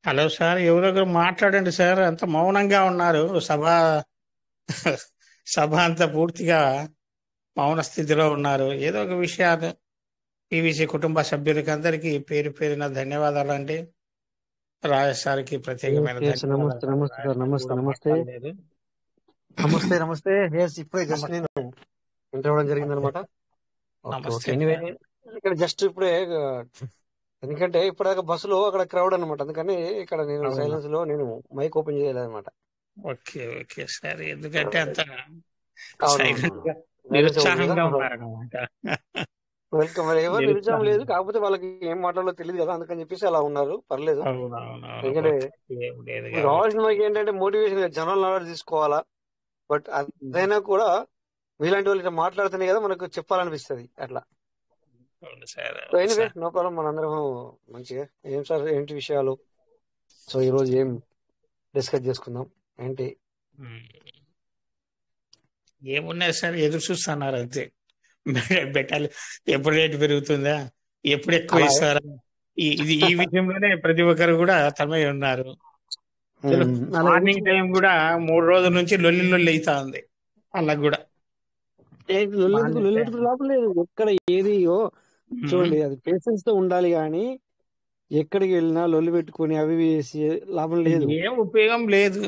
Hello sir, ఎవరో ఒకరు మాట్లాడండి సార్. అంత మౌనంగా ఉన్నారు. సభ అంతా పూర్తిగా మౌన స్థితిలో ఉన్నారు. ఏదో ఒక విషయాలు పీవీసీ కుటుంబ సభ్యులకి అందరికీ పేరు పేరున ధన్యవాదాలు అండి. రాజేష్ సార్కి ప్రత్యేకమైన నమస్తే ధన్యవాదాలు. నమస్తే సార్. రాజేష్ సార్ నమస్తే కూడా నమస్తే మాట్లాడలేదు. నమస్తే నమస్తే. ఇప్పుడే జస్ట్ నమస్తే. నేను ఎంటర్ అవ్వడం జరిగింది అనమాట. Okay okay. నమస్తే ఎనీవే సార్. ఇక్కడ జస్ట్ ఇప్పుడే ఎందుకంటే ఇప్పటిదాకా బస్సులో అక్కడ క్రౌడ్ అనమాట, అందుకని ఇక్కడ నేను అవునా, సైలెన్స్ లో నేను మైక్ ఓపెన్ చేయలేదు అనమాట. Okay okay sir. ఎందుకంటే అంత సైలెంట్ అవునవును, గా సైలెన్స్ అవ్వదు కదా. నిరుత్సాహంగా ఉన్నారన్నమాట. వెల్కమ్. మరి ఎవరు నిరుత్సాహం లేదు, నిరుత్సాహంగా. కాకపోతే వాళ్ళకి ఏం మాట్లాడాలో తెలియదు కదా, అందుకని చెప్పేసి అలా ఉన్నారు. పర్లేదు. అవునవునవును, ఎందుకంటే ఒత్తిడి ఏం లేదు ఇప్పుడు కాబట్టి. కావాల్సిన మనకి ఏంటంటే మోటివేషన్, జనరల్ నాలెడ్జ్ తీసుకోవాలా. బట్ అదైనా కూడా మీలాంటి వాళ్ళు ఇట్లా మాట్లాడుతున్నాయి కదా, మనకు చెప్పాలనిపిస్తుంది అట్లా. అవును సార్, సో అవును ఎనీవే సార్. No problem. మనందరం మంచిగా ఏం సార్, ఏంటి విషయాలు? సో ఈ రోజు ఏం డిస్కస్ చేసుకుందాం ఏంటి? ఉమ్. ఏమున్నాయి సార్, ఎదురు చూస్తున్నారు అంతే. పెట్టాలి. ఎప్పుడు రేటు పెరుగుతుందా, ఎప్పుడు ఎక్కువ అలా ఇస్తారా, ఈ విషయంలోనే ప్రతి ఒక్కరు కూడా తమై ఉన్నారు. అలా మార్నింగ్ టైం కూడా 3 రోజుల నుంచి లొల్లి లొల్లి అవుతా ఉంది వాళ్ళకు కూడా. లొల్లెందుకు మార్నింగ్ టైం. లొల్లెందుకు లాభం లేదు. ఎక్కడ ఏది చూడండి, అది పేషెన్స్ తో ఉండాలి కానీ ఎక్కడికి వెళ్ళినా లొల్లి పెట్టుకొని అవి ఇవి చేసి లాభం లేదు. ఏం ఉపయోగం లేదు.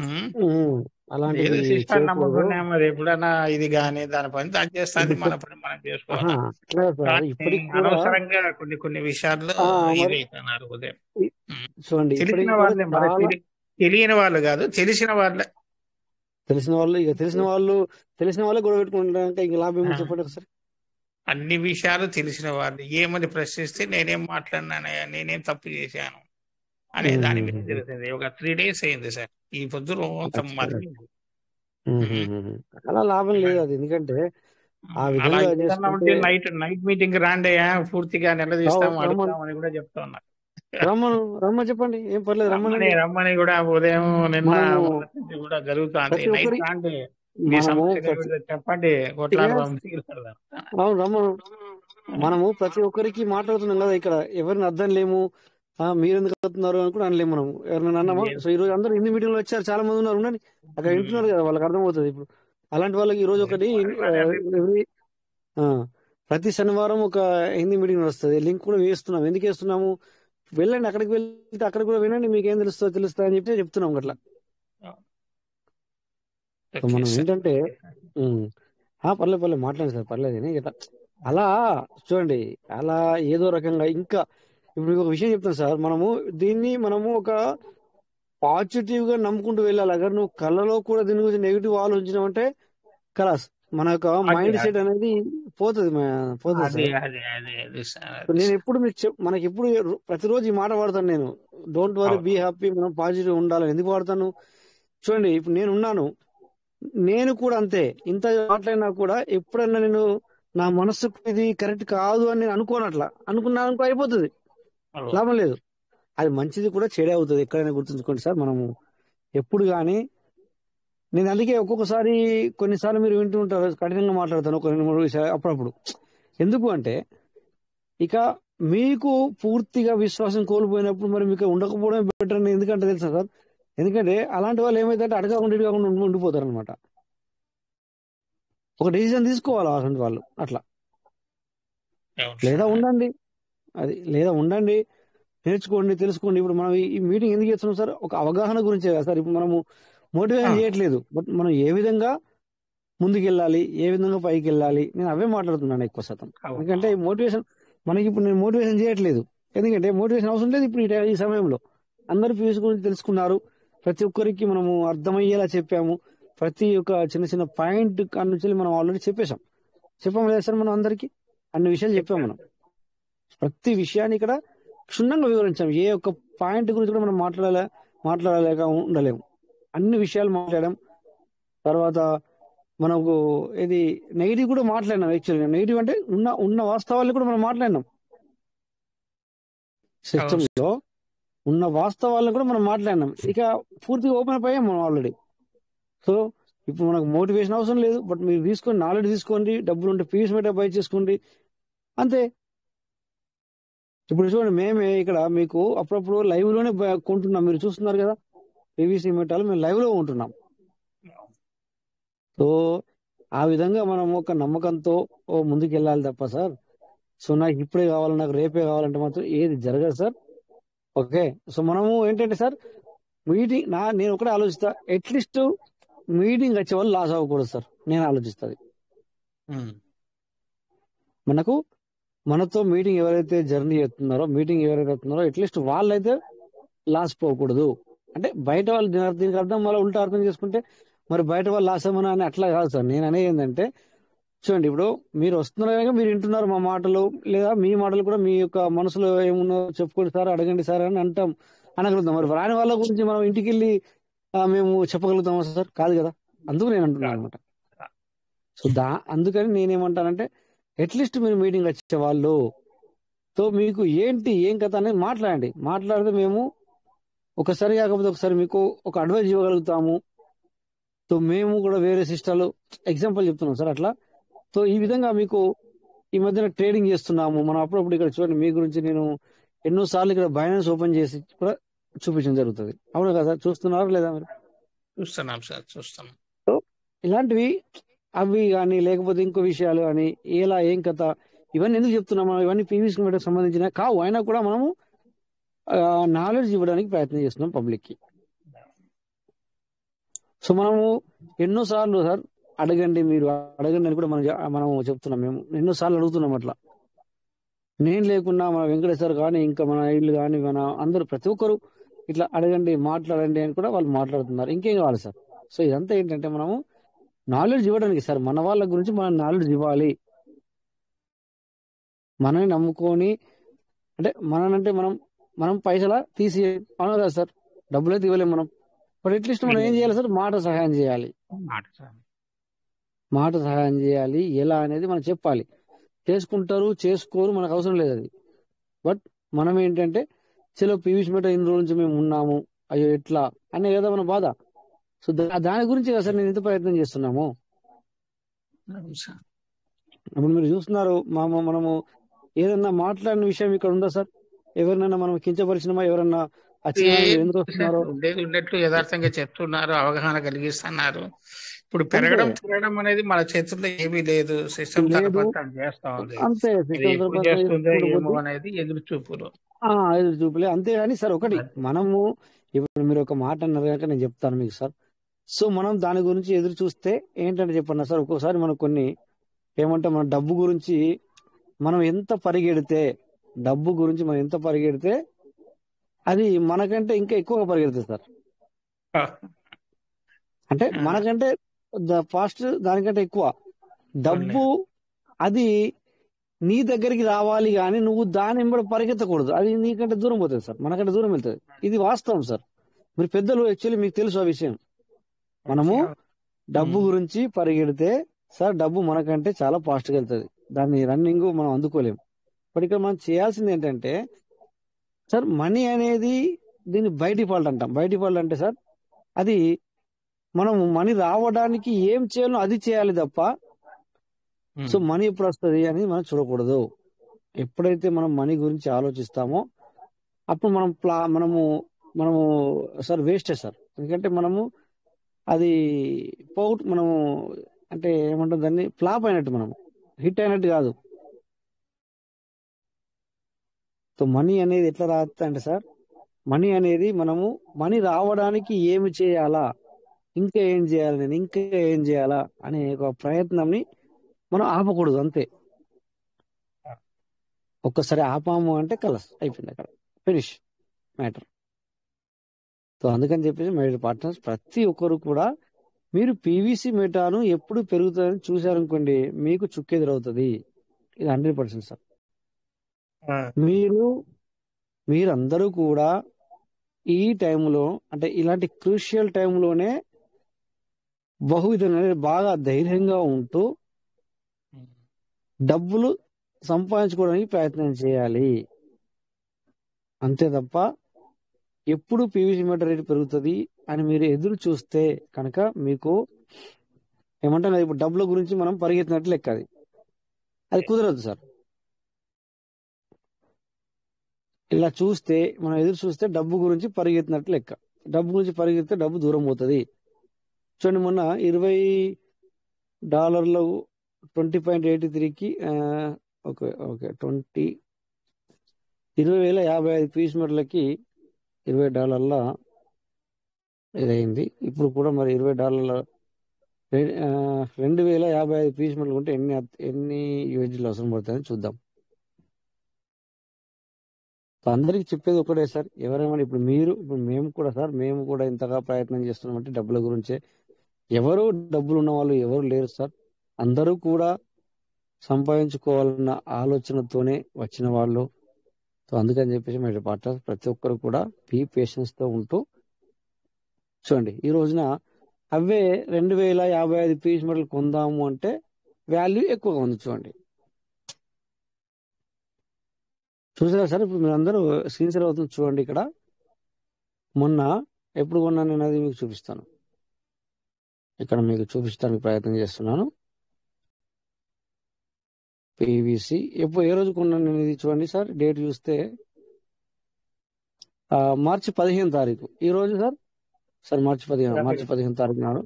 ఉమ్. ఉమ్, అలాంటివి ఏదో సిస్టమ్ చేయకూడదు. నమ్ముకున్నాం, మరి ఎప్పుడన్నా ఇది కానీ దాని పని దాని చేస్తుంది, మన పని మనం ఆహా, చేసుకోవాలా. అట్లా సార్. కానీ ఇప్పటికి కూడా అనవసరంగా కొన్ని కొన్ని విషయాల్లో మరి ఇదైతున్నారు ఉదయం. ఇ- ఉమ్. చూడండి, తెలిసిన ఇప్పటికి కూడా వాళ్ళే, మనకి చాలా తెలియని వాళ్ళు కాదు, తెలిసిన వాళ్ళే. తెలిసిన వాళ్ళే గొడవ పెట్టుకుంటారంటే ఇంక లాభం ఆ, ఏమో చెప్పండి ఒకసారి. అన్ని విషయాలు తెలిసిన వాళ్ళు ఏమని ప్రశ్నిస్తే నేనేం మాట్లాడినానయ్యా, నేనేం తప్పు చేశాను అనే దాని మీద ఉమ్, తెలిసింది. ఒక 3 days అయింది సార్, ఈ పొద్దు అంత ఖచ్చితంగా. మరిగింది. అలా లాభం లేదు అది, ఎందుకంటే ఆ అలా విధంగా ఏదన్నా చేసుకుంటే ఉంటే నైట్ నైట్ మీటింగ్ రాండయ్యా, పూర్తిగా నిలదీస్తాం, రమ్మను అడుగుతామని కూడా చెప్తా ఉన్నారు. రమ్మను రమ్మని చెప్పండి, ఏం పర్లేదు, రమ్మని రమ్మనండి. రమ్మని కూడా ఉదయం నిన్న మనము మొదటి నుంచి కూడా జరుగుతుంది. ప్రతి నైట్ ఒక్కరి రాండి, మీ మనము సమస్యలు ప్రతి ఏమిటో చెప్పండి, కొట్లాడదాం, తీరుతాం. అవును రమ్మను. మనము ప్రతి ఒక్కరికి మాట్లాడుతున్నాం కదా ఇక్కడ, ఎవరిని అర్థం లేము. మీరు ఎందుకు అవుతున్నారు అని కూడా అనలేము మనం, ఎవరినైనా అన్నామా? సో ఈ రోజు అందరూ హిందీ మీటింగ్ లో వచ్చారు, చాలా మంది ఉన్నారు, ఉండండి. అక్కడ వింటున్నారు కదా, వాళ్ళకి అర్థమవుతుంది ఇప్పుడు. అలాంటి వాళ్ళకి ఈ రోజు ఒకటి every, ఆ, ప్రతి శనివారం ఒక హిందీ మీటింగ్ వస్తుంది. లింక్ కూడా వేస్తున్నాం. ఎందుకు వేస్తున్నాము? వెళ్ళండి, అక్కడికి వెళ్తే అక్కడ కూడా వినండి, మీకు ఏం తెలుస్తా అని చెప్పి చెప్తున్నాం అట్లా. సో ఓకే మనం సార్. ఏంటంటే ఉమ్, పర్లేదు మాట్లాడండి సార్, పర్లేదు అని ఇట్లా. అలా చూడండి, అలా ఏదో రకంగా ఇంకా ఇప్పుడు మీకు ఒక విషయం చెప్తాను సార్. మనము ఒక పాజిటివ్ గా నమ్ముకుంటూ వెళ్ళాలి. అगर నువ్వు కళ్ళలో కూడా దీని గురించి నెగిటివ్ ఆలోచించినావంటే కలాస్, మన యొక్క అదే మైండ్ సెట్ అదే అనేది పోతుంది పోతుంది అదే సార్. అదే అదే అదే సార్, సో అదే నేను సార్. ఎప్పుడు మనకి ఎప్పుడు ప్రతిరోజు ఈ మాట వాడతాను నేను. డోంట్ వరీ, బీ అవును. హ్యాపీ, మనం పాజిటివ్ ఉండాలని ఎందుకు వాడతాను? చూడండి, ఇప్పుడు నేను ఉన్నాను, నేను కూడా అంతే. ఇంత మాట్లాడినా కూడా ఎప్పుడన్నా నేను నా మనసుకు ఇది కరెక్ట్ కాదు అని నేను అనుకోను. అట్లా అనుకున్నా అయిపోతుంది, అవును. లాభం లేదు. అది మంచిది కూడా చెడే అవుతుంది, ఎక్కడైనా గుర్తుంచుకోండి సార్. మనము ఎప్పుడు కానీ, నేను అందుకే ఒక్కొక్కసారి కొన్నిసార్లు మీరు వింటూ ఉంటారు కఠినంగా మాట్లాడతాను ఒక 2-3 విషయాలు అప్పుడప్పుడు. ఎందుకు అంటే ఇక మీకు పూర్తిగా విశ్వాసం కోల్పోయినప్పుడు మరి మీకు ఉండకపోవడం బెటర్ అని ఎందుకంటే తెలుసా సార్? ఎందుకంటే అలాంటి వాళ్ళు ఏమైతే అడగకుండా ఇడగకుండా ఉండిపోతారు అనమాట. ఒక డెసిజన్ తీసుకోవాలి అలాంటి వాళ్ళు అట్లా. అవును లేదా సార్. ఉండండి, లేదా ఉండండి, నేర్చుకోండి, తెలుసుకోండి. ఇప్పుడు మనం ఈ మీటింగ్ ఎందుకు చేస్తున్నాం సార్? ఒక అవగాహన గురించే కదా సార్. ఇప్పుడు మనము మోటివేషన్ చేయట్లేదు, బట్ మనం ఏ విధంగా ముందుకెళ్ళాలి, ఏ విధంగా పైకి వెళ్ళాలి, నేను అవే మాట్లాడుతున్నాను ఎక్కువ శాతం. అవును ఎందుకంటే మోటివేషన్ మనకి ఇప్పుడు నేను మోటివేషన్ చేయట్లేదు, ఎందుకంటే మోటివేషన్ అవసరం లేదు ఇప్పుడు ఈ సమయంలో. అందరూ ఫీజు గురించి తెలుసుకున్నారు, ప్రతి ఒక్కరికి మనము అర్థమయ్యేలా చెప్పాము. ప్రతి ఒక్క చిన్న చిన్న పాయింట్ కాడి నుంచి మనం ఆల్రెడీ చెప్పాము లేదు సార్? మనం అందరికీ అన్ని విషయాలు చెప్పాము చెప్పారు మనం. సార్. ప్రతి విషయాన్ని ఇక్కడ క్షుణ్ణంగా వివరించాం. ఏ ఒక్క పాయింట్ గురించి కూడా మనం మాట్లాడలేక ఉండలేము. అన్ని విషయాలు మాట్లాడాం. తర్వాత మనకు ఇది నెగిటివ్ కూడా మాట్లాడినాం. యాక్చువల్గా నెగిటివ్ అంటే ఉన్న వాస్తవాలు కూడా మనం మాట్లాడినాం. అవును సిస్టమ్ సార్. లో ఉన్న వాస్తవాలను కూడా మనం మాట్లాడినాం. ఇక పూర్తిగా ఓపెన్ అప్ అయ్యాం మనం ఆల్రెడీ. సో ఇప్పుడు మనకు మోటివేషన్ అవసరం లేదు, బట్ మీరు తీసుకోండి, నాలెడ్జ్ తీసుకోండి, డబ్బులు ఉంటే పీస్ మీద బై చేసుకోండి, అంతే. ఇప్పుడు చూడండి, మేమే ఇక్కడ మీకు అప్పుడప్పుడు లైవ్ లోనే కొంటున్నాం, మీరు చూస్తున్నారు కదా, పీవీసీ మెటాలు మేము లైవ్ లో ఉంటున్నాం. సో ఆ విధంగా మనం ఒక నమ్మకంతో ముందుకు వెళ్ళాలి తప్ప సార్, సో నాకు ఇప్పుడే కావాలి, నాకు రేపే కావాలంటే మాత్రం ఏది జరగదు సార్. ఓకే, సో మనము ఏంటంటే సార్, మీటింగ్ నేను ఒకటే ఆలోచిస్తా, అట్లీస్ట్ మీటింగ్ వచ్చే వాళ్ళు లాస్ అవ్వకూడదు సార్, నేను ఆలోచిస్తుంది. మనతో మీటింగ్ ఎవరైతే జర్నీ చేస్తున్నారో, మీటింగ్ ఎవరైతే అవుతున్నారో, అట్లీస్ట్ వాళ్ళైతే లాస్ పోకూడదు. అంటే బయట వాళ్ళు దీనికి అర్థం మళ్ళీ ఉల్టా అర్థం చేసుకుంటే మరి బయట వాళ్ళు లాస్ అవ్వమని అని అట్లా కాదు సార్. నేను అనేది ఏంటంటే, చూడండి, ఇప్పుడు మీరు వస్తున్నారు కనుక మీరు వింటున్నారు మా మాటలు, లేదా మీ మాటలు కూడా మీ యొక్క మనసులో ఏమున్నో చెప్పుకోండి సార్, అడగండి సార్ అని అంటాం, అనగలుగుతాం. మరి రాని వాళ్ళ గురించి మనం ఇంటికి వెళ్ళి మేము చెప్పగలుగుతామా సార్? కాదు కదా. అందుకు నేను అంటున్నాను అనమాట. సో అందుకని నేనేమంటానంటే, అట్లీస్ట్ మీరు మీటింగ్ వచ్చే వాళ్ళు తో మీకు ఏంటి ఏం కథ అనేది మాట్లాడితే మేము ఒకసారి కాకపోతే ఒకసారి మీకు ఒక అడ్వైజ్ ఇవ్వగలుగుతాము. సో మేము కూడా వేరే సిస్టాలు ఎగ్జాంపుల్ చెప్తున్నాం సార్ అట్లా. సో ఈ విధంగా మీకు ఈ మధ్యన ట్రేడింగ్ చేస్తున్నాము మనం. అప్పుడప్పుడు ఇక్కడ చూడండి, మీ గురించి నేను ఎన్నోసార్లు ఇక్కడ బైనాన్స్ ఓపెన్ చేసి కూడా చూపించడం జరుగుతుంది. అవును కదా సార్? చూస్తున్నారా లేదా మీరు? చూస్తున్నాం సార్, చూస్తున్నాం. సో ఇలాంటివి అవి కానీ లేకపోతే ఇంకో విషయాలు కానీ ఎలా ఏం కథ ఇవన్నీ ఎందుకు చెప్తున్నాము, ఇవన్నీ పీవీసీ మీటర్కి సంబంధించిన కావు, అయినా కూడా మనము నాలెడ్జ్ ఇవ్వడానికి ప్రయత్నం చేస్తున్నాం పబ్లిక్ కి. సో మనము ఎన్నోసార్లు సార్ అడగండి, మీరు అడగండి అని కూడా మనం చెప్తున్నాం. మేము ఎన్నోసార్లు అడుగుతున్నాం అట్లా. నేను లేకున్నా మన వెంకటేశ్వర్ కానీ ఇంకా మన ఇల్లు కానీ మన అందరూ ప్రతి ఒక్కరు ఇట్లా అడగండి, మాట్లాడండి అని కూడా వాళ్ళు మాట్లాడుతున్నారు. ఇంకేం కావాలి సార్? సో ఇదంతా ఏంటంటే మనము నాలెడ్జ్ ఇవ్వడానికి సార్, మన వాళ్ళ గురించి మనం నాలెడ్జ్ ఇవ్వాలి. మనని నమ్ముకొని అంటే మనం పైసలా తీసి అవును కదా సార్, డబ్బులైతే ఇవ్వలేము మనం. బట్ అట్లీస్ట్ మనం ఏం చేయాలి సార్? మాట సహాయం చేయాలి. ఎలా అనేది మనం చెప్పాలి. చేసుకుంటారు చేసుకోరు మనకు అవసరం లేదు అది. బట్ మనం ఏంటంటే చలో పీవీసీ మీటర్ ఇన్ని రోజుల నుంచి మేము ఉన్నాము, అయ్యో ఎట్లా అనే కదా మన బాధ. సో దాని గురించి కదా సార్ నేను ఇంత ప్రయత్నం చేస్తున్నాము. ఇప్పుడు మీరు చూస్తున్నారు, మనము ఏదన్నా మాట్లాడిన విషయం ఇక్కడ ఉందా సార్? ఎవరినైనా మనం కించపరిచినమా? ఎవరన్నా ఎందుకు వస్తున్నారో ఉండేట్లు యథార్థంగా చెప్తున్నారు, అవగాహన కలిగిస్తున్నారు. ఇప్పుడు పెరగడం అనేది మన చేతుల్లో ఏమీ లేదు, సిస్టమ్ చేస్తా ఉంది. అంతే, అనేది ఎదురు చూపులే. అంతేగాని సార్ ఒకటి మనము ఇప్పుడు మీరు ఒక మాట అన్నారు కనుక నేను చెప్తాను మీకు సార్. సో మనం దాని గురించి ఎదురు చూస్తే ఏంటంటే చెప్పన్నా సార్, ఒక్కోసారి మనకు కొన్ని ఏమంటే మన డబ్బు గురించి మనం ఎంత పరిగెడితే అది మనకంటే ఇంకా ఎక్కువగా పరిగెడుతుంది సార్. అంటే మనకంటే ఫాస్ట్ దానికంటే ఎక్కువ డబ్బు అది నీ దగ్గరికి రావాలి కానీ నువ్వు దాని వెంబడి పరిగెత్తకూడదు. అది నీకంటే దూరం పోతుంది సార్, మనకంటే దూరం వెళ్తుంది. ఇది వాస్తవం సార్. మీరు పెద్దలు యాక్చువల్లీ మీకు తెలుసు ఆ విషయం. మనము డబ్బు గురించి పరిగెడితే సార్ డబ్బు మనకంటే చాలా ఫాస్ట్గా వెళ్తుంది, దాన్ని రన్నింగ్ మనం అందుకోలేము. బట్ ఇక్కడ మనం చేయాల్సింది ఏంటంటే సార్, మనీ అనేది దీన్ని బై డిఫాల్ట్ అంటాం. బై డిఫాల్ట్ అంటే సార్ అది మనం మనీ రావడానికి ఏం చేయాలో అది చేయాలి తప్ప సో మనీ ఎప్పుడు వస్తుంది అని మనం చూడకూడదు. ఎప్పుడైతే మనం మనీ గురించి ఆలోచిస్తామో అప్పుడు మనము సార్ వేస్టే సార్. ఎందుకంటే మనము అది మనము అంటే ఏమంటాం దాన్ని, ఫ్లాప్ అయినట్టు, మనం హిట్ అయినట్టు కాదు. సో మనీ అనేది ఎట్లా రాస్తా అంటే సార్, మనీ అనేది మనీ రావడానికి ఏమి చేయాలా, ఇంకా ఏం చేయాలా అనే ఒక ప్రయత్నంని మనం ఆపకూడదు. అంతే, ఒక్కసారి ఆపాము అంటే కలస్ అయిపోయింది, అక్కడ ఫినిష్ మ్యాటర్. సో అందుకని చెప్పేసి మై పార్ట్నర్స్, ప్రతి ఒక్కరు కూడా మీరు పీవీసీ మెటాను ఎప్పుడు పెరుగుతుందని చూశారనుకోండి, మీకు చుక్కెదురవుతుంది. ఇది 100% సార్. మీరందరూ కూడా ఈ టైంలో అంటే ఇలాంటి క్రూషియల్ టైంలోనే బహువిధంగా బాగా ధైర్యంగా ఉంటూ డబ్బులు సంపాదించుకోవడానికి ప్రయత్నం చేయాలి. అంతే తప్ప ఎప్పుడు పీవీసీ మీటర్ రేటు పెరుగుతుంది అని మీరు ఎదురు చూస్తే కనుక మీకు ఏమంటారు, ఇప్పుడు డబ్బుల గురించి మనం పరిగెత్తినట్లు లెక్క. అది కుదరదు సార్. ఇలా చూస్తే మనం ఎదురు చూస్తే డబ్బు గురించి పరిగెత్తినట్టు లెక్క. డబ్బు గురించి పరిగెత్తితే డబ్బు దూరం పోతుంది. చూడండి, మొన్న $20 20.83కి ఓకే ఓకే 20,055 పీస్ మీటర్లకి $20 ఇదైంది. ఇప్పుడు కూడా మరి $20 2,055 పీస్ మీటర్లు ఉంటే ఎన్ని యూఎస్డీలు అవసరం పడుతుందని చూద్దాం. అందరికి చెప్పేది ఒకటే సార్, ఎవరేమన్నా ఇప్పుడు మేము కూడా సార్, మేము కూడా ఇంతగా ప్రయత్నం చేస్తున్నామంటే డబ్బుల గురించే. ఎవరు డబ్బులు ఉన్న వాళ్ళు ఎవరు లేరు సార్. అందరూ కూడా సంపాదించుకోవాలన్న ఆలోచనతోనే వచ్చిన వాళ్ళు. సో అందుకని చెప్పేసి మీరు పార్ట్నర్స్ ప్రతి ఒక్కరు కూడా పేషెన్స్ తో ఉంటూ చూడండి. ఈ రోజున అవే 2,055 పీస్ మీటర్లు కొందాము అంటే వాల్యూ ఎక్కువగా ఉంది. చూడండి, చూసారా సార్? ఇప్పుడు మీరు అందరూ స్క్రీన్ షేర్ అవుతుంది చూడండి. ఇక్కడ మొన్న ఎప్పుడు కొన్నాను నేను, అది మీకు చూపిస్తాను. ఇక్కడ మీకు చూపించడానికి ప్రయత్నం చేస్తున్నాను. పీవీసీ ఏ రోజు కొన్నాను నేను ఇది చూడండి సార్. డేట్ చూస్తే మార్చి 15 తారీఖు. ఈ రోజు సార్ మార్చి 15 తారీఖు నాడు,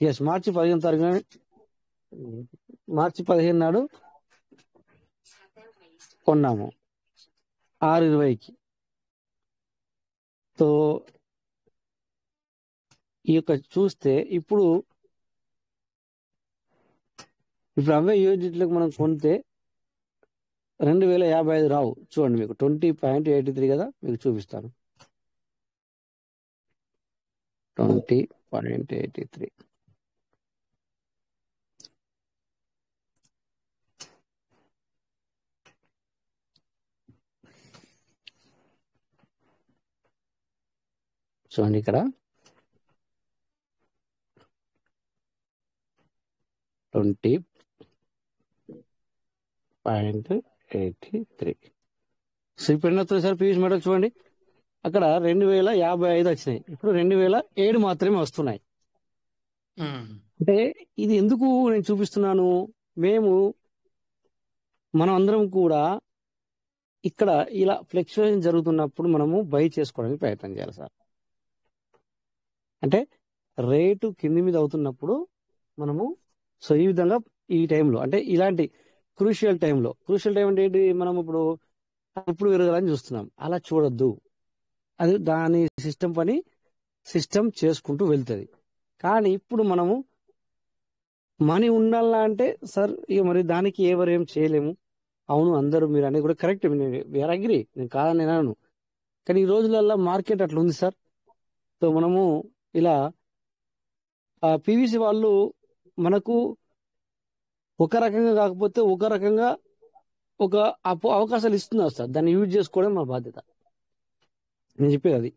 ఎస్ మార్చి 15 తారీఖు మార్చి 15 నాడు కొన్నాము 6:20కి. సో ఈ యొక్క చూస్తే ఇప్పుడు అవే యూనిట్లకు మనం కొంటే 2,055 రావు. చూడండి, మీకు 20.83 కదా, మీకు చూపిస్తాను. 20.83 చూడండి. ఇక్కడ 20.83. సో ఇప్పుడు ఎన్ని వస్తున్నాయి సార్ పీవీసీ మీటర్? చూడండి, అక్కడ 2,055 వచ్చినాయి, ఇప్పుడు 2,007 మాత్రమే వస్తున్నాయి. అంటే ఇది ఎందుకు నేను చూపిస్తున్నాను, మనం అందరం కూడా ఇక్కడ ఇలా ఫ్లక్చుయేషన్ జరుగుతున్నప్పుడు మనము బై చేసుకోవడానికి ప్రయత్నం చేయాలి సార్. అంటే రేటు కింది మీద అవుతున్నప్పుడు మనము సో ఈ విధంగా ఈ టైంలో, అంటే ఇలాంటి క్రూషియల్ టైం అంటే ఏంటి, మనం ఇప్పుడు పెరగాలని చూస్తున్నాం, అలా చూడొద్దు. అది దాని సిస్టమ్ చేసుకుంటూ వెళ్తుంది. కానీ ఇప్పుడు మనము మనీ ఉండాలా అంటే సార్ ఇక మరి దానికి ఎవరేం చేయలేము. అవును, అందరూ మీరు అనేది కూడా కరెక్ట్, వేర్ అగ్రి, నేను కాదని అన్నాను. కానీ ఈ రోజులలో మార్కెట్ అట్లా ఉంది సార్. సో మనము ఇలా పీవీసీ వాళ్ళు మనకు ఒక రకంగా కాకపోతే ఒక రకంగా ఒక అవకాశాలు ఇస్తున్నారు సార్. దాన్ని యూజ్ చేసుకోవడం మా బాధ్యత. నేను చెప్పేది అది.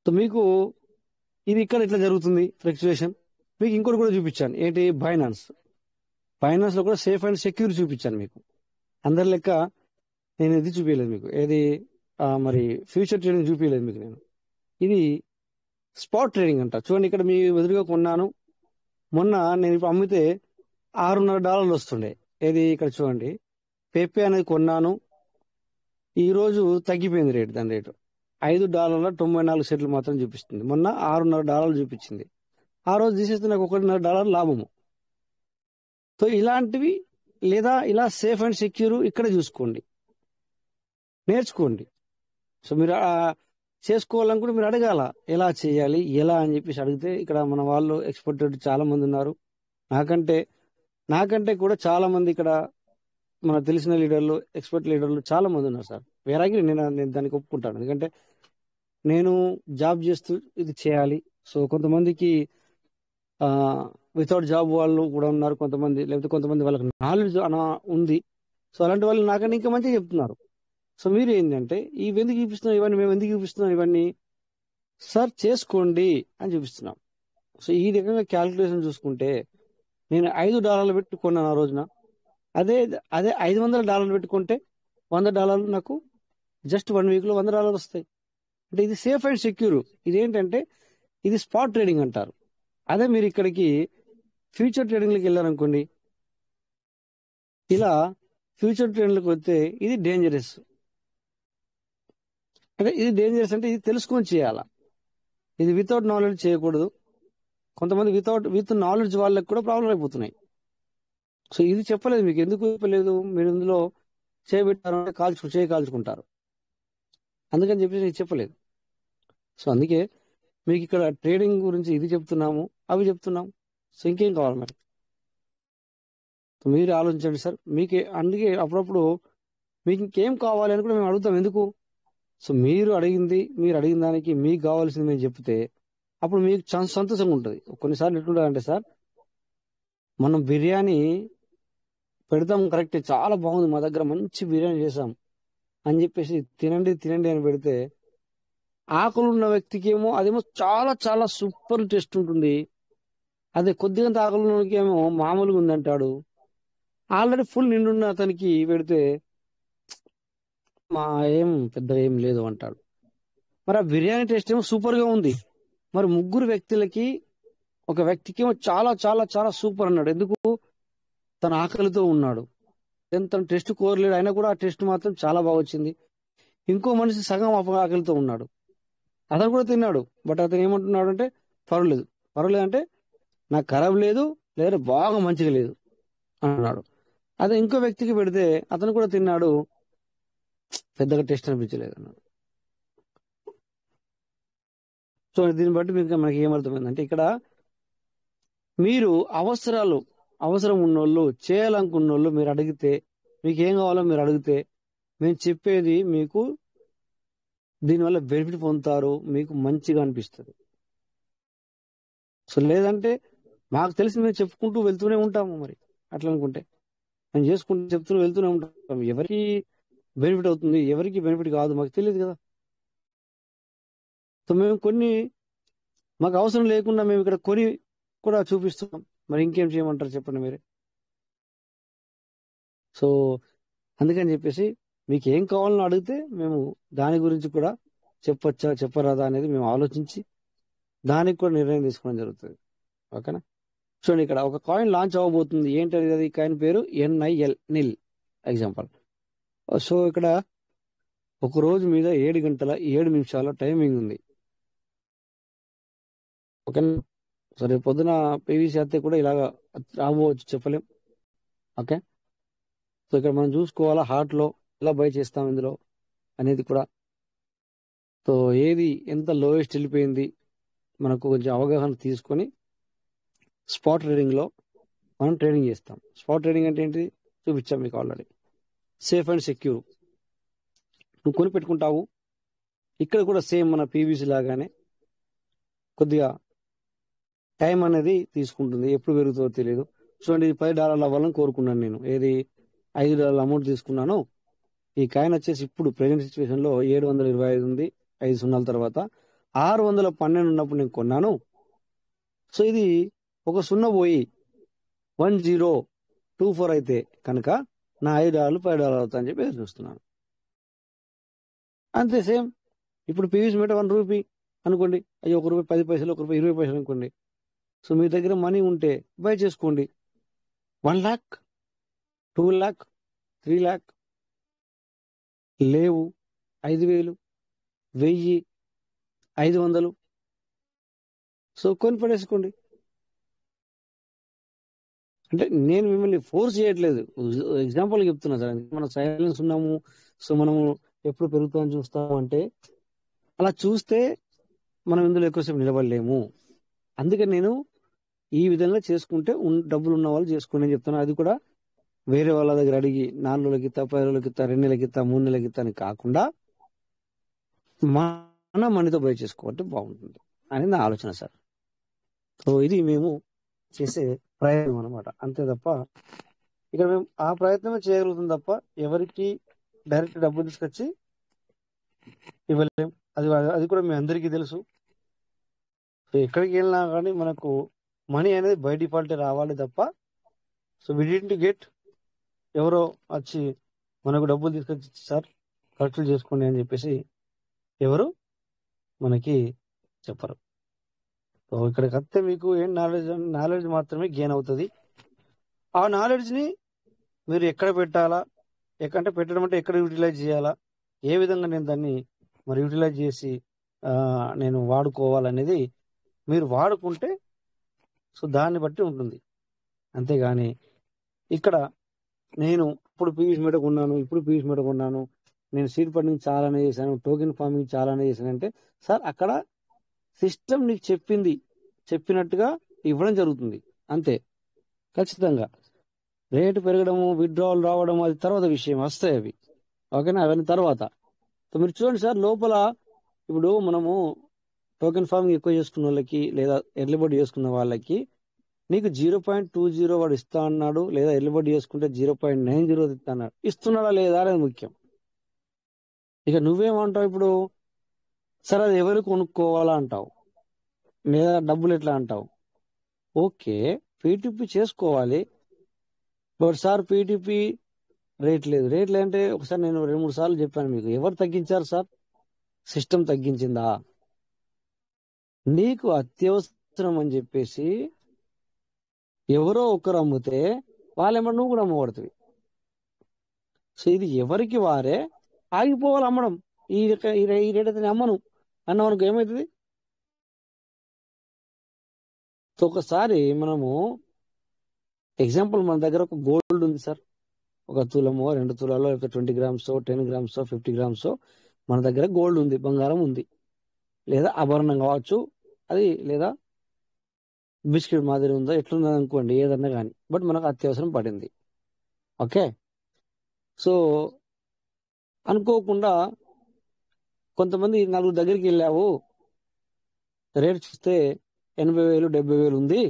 సో మీకు ఇది ఇక్కడ ఇట్లా జరుగుతుంది ఫ్లక్చుయేషన్. మీకు ఇంకోటి కూడా చూపించాను, ఏంటి, బైనాన్స్ లో కూడా సేఫ్ అండ్ సెక్యూర్ చూపించాను మీకు. అందరి లెక్క నేను ఇది చూపించలేదు మీకు, ఏది మరి ఫ్యూచర్ ట్రేడింగ్ చూపించలేదు మీకు నేను. ఇది స్పాట్ ట్రేడింగ్ అంట. చూడండి, ఇక్కడ మీ ఎదురుగా కొన్నాను. మొన్న నేను ఇప్పుడు అమ్మితే $6.5 వస్తుండే. ఏది ఇక్కడ చూడండి, పెప్పే అనేది కొన్నాను. ఈ రోజు తగ్గిపోయింది రేటు, దాని రేటు $5.94 మాత్రం చూపిస్తుంది. మొన్న $6.5 చూపించింది. ఆ రోజు తీసేస్తే నాకు $1.5 లాభము. సో ఇలాంటివి, లేదా ఇలా సేఫ్ అండ్ సెక్యూర్ ఇక్కడ చూసుకోండి, నేర్చుకోండి. సో మీరు చేసుకోవాలనుకుంటే మీరు అడగాల, ఎలా చేయాలి ఎలా అని చెప్పేసి అడిగితే ఇక్కడ మన వాళ్ళు ఎక్స్పర్ట్ చాలా మంది ఉన్నారు. నాకంటే కూడా చాలా మంది ఇక్కడ మన తెలిసిన లీడర్లు, ఎక్స్పర్ట్ లీడర్లు చాలా మంది ఉన్నారు సార్. వేరాగి నేను దానికి ఒప్పుకుంటాను, ఎందుకంటే నేను జాబ్ చేస్తూ ఇది చేయాలి. సో కొంతమందికి వితౌట్ జాబ్ వాళ్ళు కూడా ఉన్నారు, కొంతమంది వాళ్ళకి నాలెడ్జ్ ఉంది. సో అలాంటి వాళ్ళు నాకన్నా ఇంకా మంచిగా చెప్తున్నారు. సో మీరు ఏంటంటే ఇవి ఎందుకు చూపిస్తున్నాం, ఇవన్నీ మేము ఎందుకు చూపిస్తున్నాం, ఇవన్నీ సార్ చేసుకోండి అని చూపిస్తున్నాం. సో ఈ రకంగా క్యాల్కులేషన్ చూసుకుంటే నేను $5 పెట్టుకున్నాను ఆ రోజున. అదే $500 పెట్టుకుంటే $100 నాకు జస్ట్ 1 వీక్ లో $100 వస్తాయి. అంటే ఇది సేఫ్ అండ్ సెక్యూర్. ఇదేంటంటే ఇది స్పాట్ ట్రేడింగ్ అంటారు. అదే మీరు ఇక్కడికి ఫ్యూచర్ ట్రేడింగ్కి వెళ్ళారనుకోండి, ఇలా ఫ్యూచర్ ట్రేడింగ్కి వస్తే ఇది డేంజరస్. అంటే ఇది డేంజరస్, అంటే ఇది తెలుసుకొని చేయాలా, ఇది వితౌట్ నాలెడ్జ్ చేయకూడదు. కొంతమంది విత్ నాలెడ్జ్ వాళ్ళకి కూడా ప్రాబ్లం అయిపోతున్నాయి. సో ఇది చెప్పలేదు మీకు, ఎందుకు చెప్పలేదు, మీరు ఇందులో చేయబెట్టారు అంటే చేయి కాల్చుకుంటారు, అందుకని చెప్పేసి నేను చెప్పలేదు. సో అందుకే మీకు ఇక్కడ ట్రేడింగ్ గురించి ఇది చెప్తున్నాము, అవి చెప్తున్నాము. సో ఇంకేం కావాలి మరి, సో మీరు ఆలోచించండి సార్. అందుకే అప్పుడప్పుడు మీకు ఇంకేం కావాలి అని కూడా మేము అడుగుతాం. ఎందుకు? సో మీరు అడిగిన దానికి మీకు కావాల్సింది మేము చెప్తే అప్పుడు మీకు సంతోషంగా ఉంటుంది. కొన్నిసార్లు ఎట్లుంటుందంటే సార్, మనం బిర్యానీ పెడతాం కరెక్టే, చాలా బాగుంది, మా దగ్గర మంచి బిర్యానీ చేసాం అని చెప్పేసి తినండి అని పెడితే ఆకలి ఉన్న వ్యక్తికి ఏమో అదేమో చాలా చాలా సూపర్ టేస్ట్ ఉంటుంది. అదే కొద్దిగా ఆకలి ఉన్నకి ఏమో మామూలుగా ఉందంటాడు. ఆల్రెడీ ఫుల్ నిండున్న అతనికి పెడితే ఏం పెద్దగా ఏం లేదు అంటాడు. మరి ఆ బిర్యానీ టేస్ట్ ఏమో సూపర్ గా ఉంది. మరి ముగ్గురు వ్యక్తులకి ఒక వ్యక్తికి ఏమో చాలా చాలా చాలా సూపర్ అన్నాడు. ఎందుకు? తన ఆకలితో ఉన్నాడు, తన టెస్ట్ కోరలేడు, అయినా కూడా ఆ టెస్ట్ మాత్రం చాలా బాగా వచ్చింది. ఇంకో మనిషి సగం ఆకలితో ఉన్నాడు, అతను కూడా తిన్నాడు, బట్ అతను ఏమంటున్నాడు అంటే పర్వాలేదు అంటే నాకు ఖరాబ్ లేదు, లేదా బాగా మంచిగా లేదు అన్నాడు. అదే ఇంకో వ్యక్తికి పెడితే అతను కూడా తిన్నాడు, పెద్దగా టేస్ట్ అనిపించలేదు అన్నాడు. సో దీన్ని బట్టి మనకి ఏమర్థమైందంటే, ఇక్కడ మీరు అవసరం ఉన్నోళ్ళు, చేయాలనుకున్నోళ్ళు మీరు అడిగితే, మీకు ఏం కావాలో మీరు అడిగితే మేము చెప్పేది మీకు దీనివల్ల బెనిఫిట్ పొందుతారు, మీకు మంచిగా అనిపిస్తుంది. సో లేదంటే మాకు తెలిసి మేము చెప్పుకుంటూ వెళ్తూనే ఉంటాము. మరి అట్లా అనుకుంటే మేము చేసుకుంటూ చెప్తూ వెళ్తూనే ఉంటాం. ఎవరికి బెనిఫిట్ అవుతుంది, ఎవరికి బెనిఫిట్ కాదు మాకు తెలియదు కదా. సో మేము మాకు అవసరం లేకుండా మేము ఇక్కడ కొని కూడా చూపిస్తున్నాం. మరి ఇంకేం చేయమంటారు చెప్పండి మీరే. సో అందుకని చెప్పేసి మీకు ఏం కావాలని అడిగితే మేము దాని గురించి కూడా చెప్పొచ్చా చెప్పరాదా అనేది మేము ఆలోచించి దానికి కూడా నిర్ణయం తీసుకోవడం జరుగుతుంది. ఓకేనా? చూడండి, ఇక్కడ ఒక కాయిన్ లాంచ్ అవ్వబోతుంది. ఏంటది? అది కాయిన్ పేరు NIL, నిల్ ఎగ్జాంపుల్. సో ఇక్కడ ఒక రోజు మీద 7 గంటల 7 నిమిషాల టైమింగ్ ఉంది. ఓకేనా? సో రేపు పొద్దున PVC అయితే కూడా ఇలాగా రాబోవచ్చు, చెప్పలేం. ఓకే, సో ఇక్కడ మనం చూసుకోవాలా హార్ట్లో ఎలా బై చేస్తాం ఇందులో అనేది కూడా. సో ఏది ఎంత లోయెస్ట్ వెళ్ళిపోయింది మనకు కొంచెం అవగాహన తీసుకొని స్పాట్ ట్రేడింగ్లో మనం ట్రేడింగ్ చేస్తాం. స్పాట్ ట్రేడింగ్ అంటే ఏంటి చూపించాం మీకు ఆల్రెడీ. సేఫ్ అండ్ సెక్యూర్, నువ్వు కొని పెట్టుకుంటావు. ఇక్కడ కూడా సేమ్ మన PVC లాగానే కొద్దిగా టైం అనేది తీసుకుంటుంది, ఎప్పుడు పెరుగుతుందో తెలియదు. చూడండి, ఇది $10 అవ్వాలని కోరుకున్నాను నేను. ఏది $5 అమౌంట్ తీసుకున్నాను. ఈ కాయిన్ వచ్చేసి ఇప్పుడు ప్రెజెంట్ సిచ్యువేషన్ లో 725 ఉంది. 5 సున్నాల తర్వాత 612 ఉన్నప్పుడు నేను కొన్నాను. సో ఇది ఒక సున్నా పోయి 1024 అయితే కనుక నా $5 $10 అవుతా అని చెప్పి ఎదురు చూస్తున్నాను. అంతే సేమ్. ఇప్పుడు PVC మీట ₹1 అనుకోండి, అయ్యో ₹1 10 పైసలు, ₹1 20 పైసలు అనుకోండి. సో మీ దగ్గర మనీ ఉంటే బై చేసుకోండి. 1 lakh, 2 lakh, 3 lakh లేవు, 5,000, 1000, 500, సో కొని పడేసుకోండి. అంటే నేను మిమ్మల్ని ఫోర్స్ చేయట్లేదు, ఎగ్జాంపుల్ చెప్తున్నా సార్. మనం సైలెన్స్ ఉన్నాము, సో మనము ఎప్పుడు పెరుగుతామని చూస్తాము అంటే అలా చూస్తే మనం ఇందులో ఎక్కువసేపు నిలబడలేము. అందుకని నేను ఈ విధంగా చేసుకుంటే డబ్బులు ఉన్న వాళ్ళు చేసుకోండి అని చెప్తాను. అది కూడా వేరే వాళ్ళ దగ్గర అడిగి 4 రోజులకి ఇస్తా, 10 రోజులకి ఇస్తా, 2 నెలలకి ఇస్తా, 3 నెలలకి ఇస్తా అని కాకుండా మన మనీతో బై చేసుకోవాలంటే బాగుంటుంది అనేది నా ఆలోచన సార్. సో ఇది మేము చేసే ప్రయత్నం అనమాట, అంతే తప్ప ఇక్కడ మేము ఆ ప్రయత్నమే చేయగలుగుతాం తప్ప ఎవరికి డైరెక్ట్ డబ్బులు తీసుకొచ్చి ఇవ్వలేం. అది కూడా మీ అందరికీ తెలుసు. సో ఎక్కడికి వెళ్ళినా కానీ మనకు మనీ అనేది బై డిఫాల్ట్ రావాలి తప్ప, సో వి డిడ్ంట్ గెట్ ఎవరో వచ్చి మనకు డబ్బులు తీసుకొచ్చి సార్ ఖర్చులు చేసుకోండి అని చెప్పేసి ఎవరు మనకి చెప్పరు. సో ఇక్కడికి వస్తే మీకు ఏం నాలెడ్జ్ మాత్రమే గెయిన్ అవుతుంది. ఆ నాలెడ్జ్ని మీరు ఎక్కడ పెట్టాలా, ఎక్కడ పెట్టడం అంటే ఎక్కడ యూటిలైజ్ చేయాలా, ఏ విధంగా నేను దాన్ని మరి యూటిలైజ్ చేసి నేను వాడుకోవాలనేది మీరు వాడుకుంటే సో దాన్ని బట్టి ఉంటుంది. అంతేగాని ఇక్కడ నేను ఇప్పుడు పీవీసీ మీట కొన్నాను, ఇప్పుడు పీవీసీ మీట కొన్నాను, నేను సీడ్ ఫండింగ్ చాలానే చేశాను, టోకెన్ ఫార్మింగ్ చాలానే చేశాను అంటే సార్ అక్కడ సిస్టమ్ నీకు చెప్పినట్టుగా ఇవ్వడం జరుగుతుంది అంతే. ఖచ్చితంగా రేటు పెరగడము, విత్డ్రావల్ రావడం అది తర్వాత విషయం, వస్తాయి అవి. ఓకేనా, అవన్నీ తర్వాత. సో మీరు చూడండి సార్, లోపల ఇప్పుడు మనము టోకెన్ ఫార్మింగ్ ఎక్కువ చేసుకున్న వాళ్ళకి లేదా ఎర్లీ బర్డ్ చేసుకున్న వాళ్ళకి నీకు 0.20 వాడు ఇస్తా అన్నాడు, లేదా ఎర్లీ బర్డ్ చేసుకుంటే 0.90 ఇస్తా అన్నాడు. ఇస్తున్నాడా లేదా అనేది ముఖ్యం. ఇక నువ్వేమంటావు ఇప్పుడు, సరే అది ఎవరు కొనుక్కోవాలా అంటావు, లేదా డబ్బులు ఎట్లా అంటావు. ఓకే, పీటీపీ చేసుకోవాలి, బట్ సార్ పీటీపీ రేట్ లేదు. రేట్ లేదంటే ఒకసారి నేను 2-3 సార్లు చెప్పాను మీకు, ఎవరు తగ్గించారు సార్? సిస్టమ్ తగ్గించిందా? నీకు అత్యవసరం అని చెప్పేసి ఎవరో ఒకరు అమ్మితే వాళ్ళేమో నువ్వు కూడా అమ్మబడుతుంది. సో ఇది ఎవరికి వారే ఆగిపోవాలి అమ్మడం. ఈ రేట్ అయితే నేను అమ్మను అన్నవనుకు ఏమవుతుంది? సో ఒకసారి మనము ఎగ్జాంపుల్, మన దగ్గర ఒక గోల్డ్ ఉంది సార్, ఒక తులమో 2 తులాలో, లేకపోతే 20 గ్రామ్స్ 10 గ్రామ్స్ 50 గ్రామ్స్ మన దగ్గర గోల్డ్ ఉంది, బంగారం ఉంది, లేదా ఆభరణం కావచ్చు అది, లేదా బిస్కెట్ మాదిరి ఉందో ఎట్లున్నది అనుకోండి, ఏదన్నా కానీ, బట్ మనకు అత్యవసరం పడింది. ఓకే, సో అనుకోకుండా కొంతమంది 4 దగ్గరికి వెళ్ళావు, రేట్ చూస్తే 80,000 70,000 ఉంది,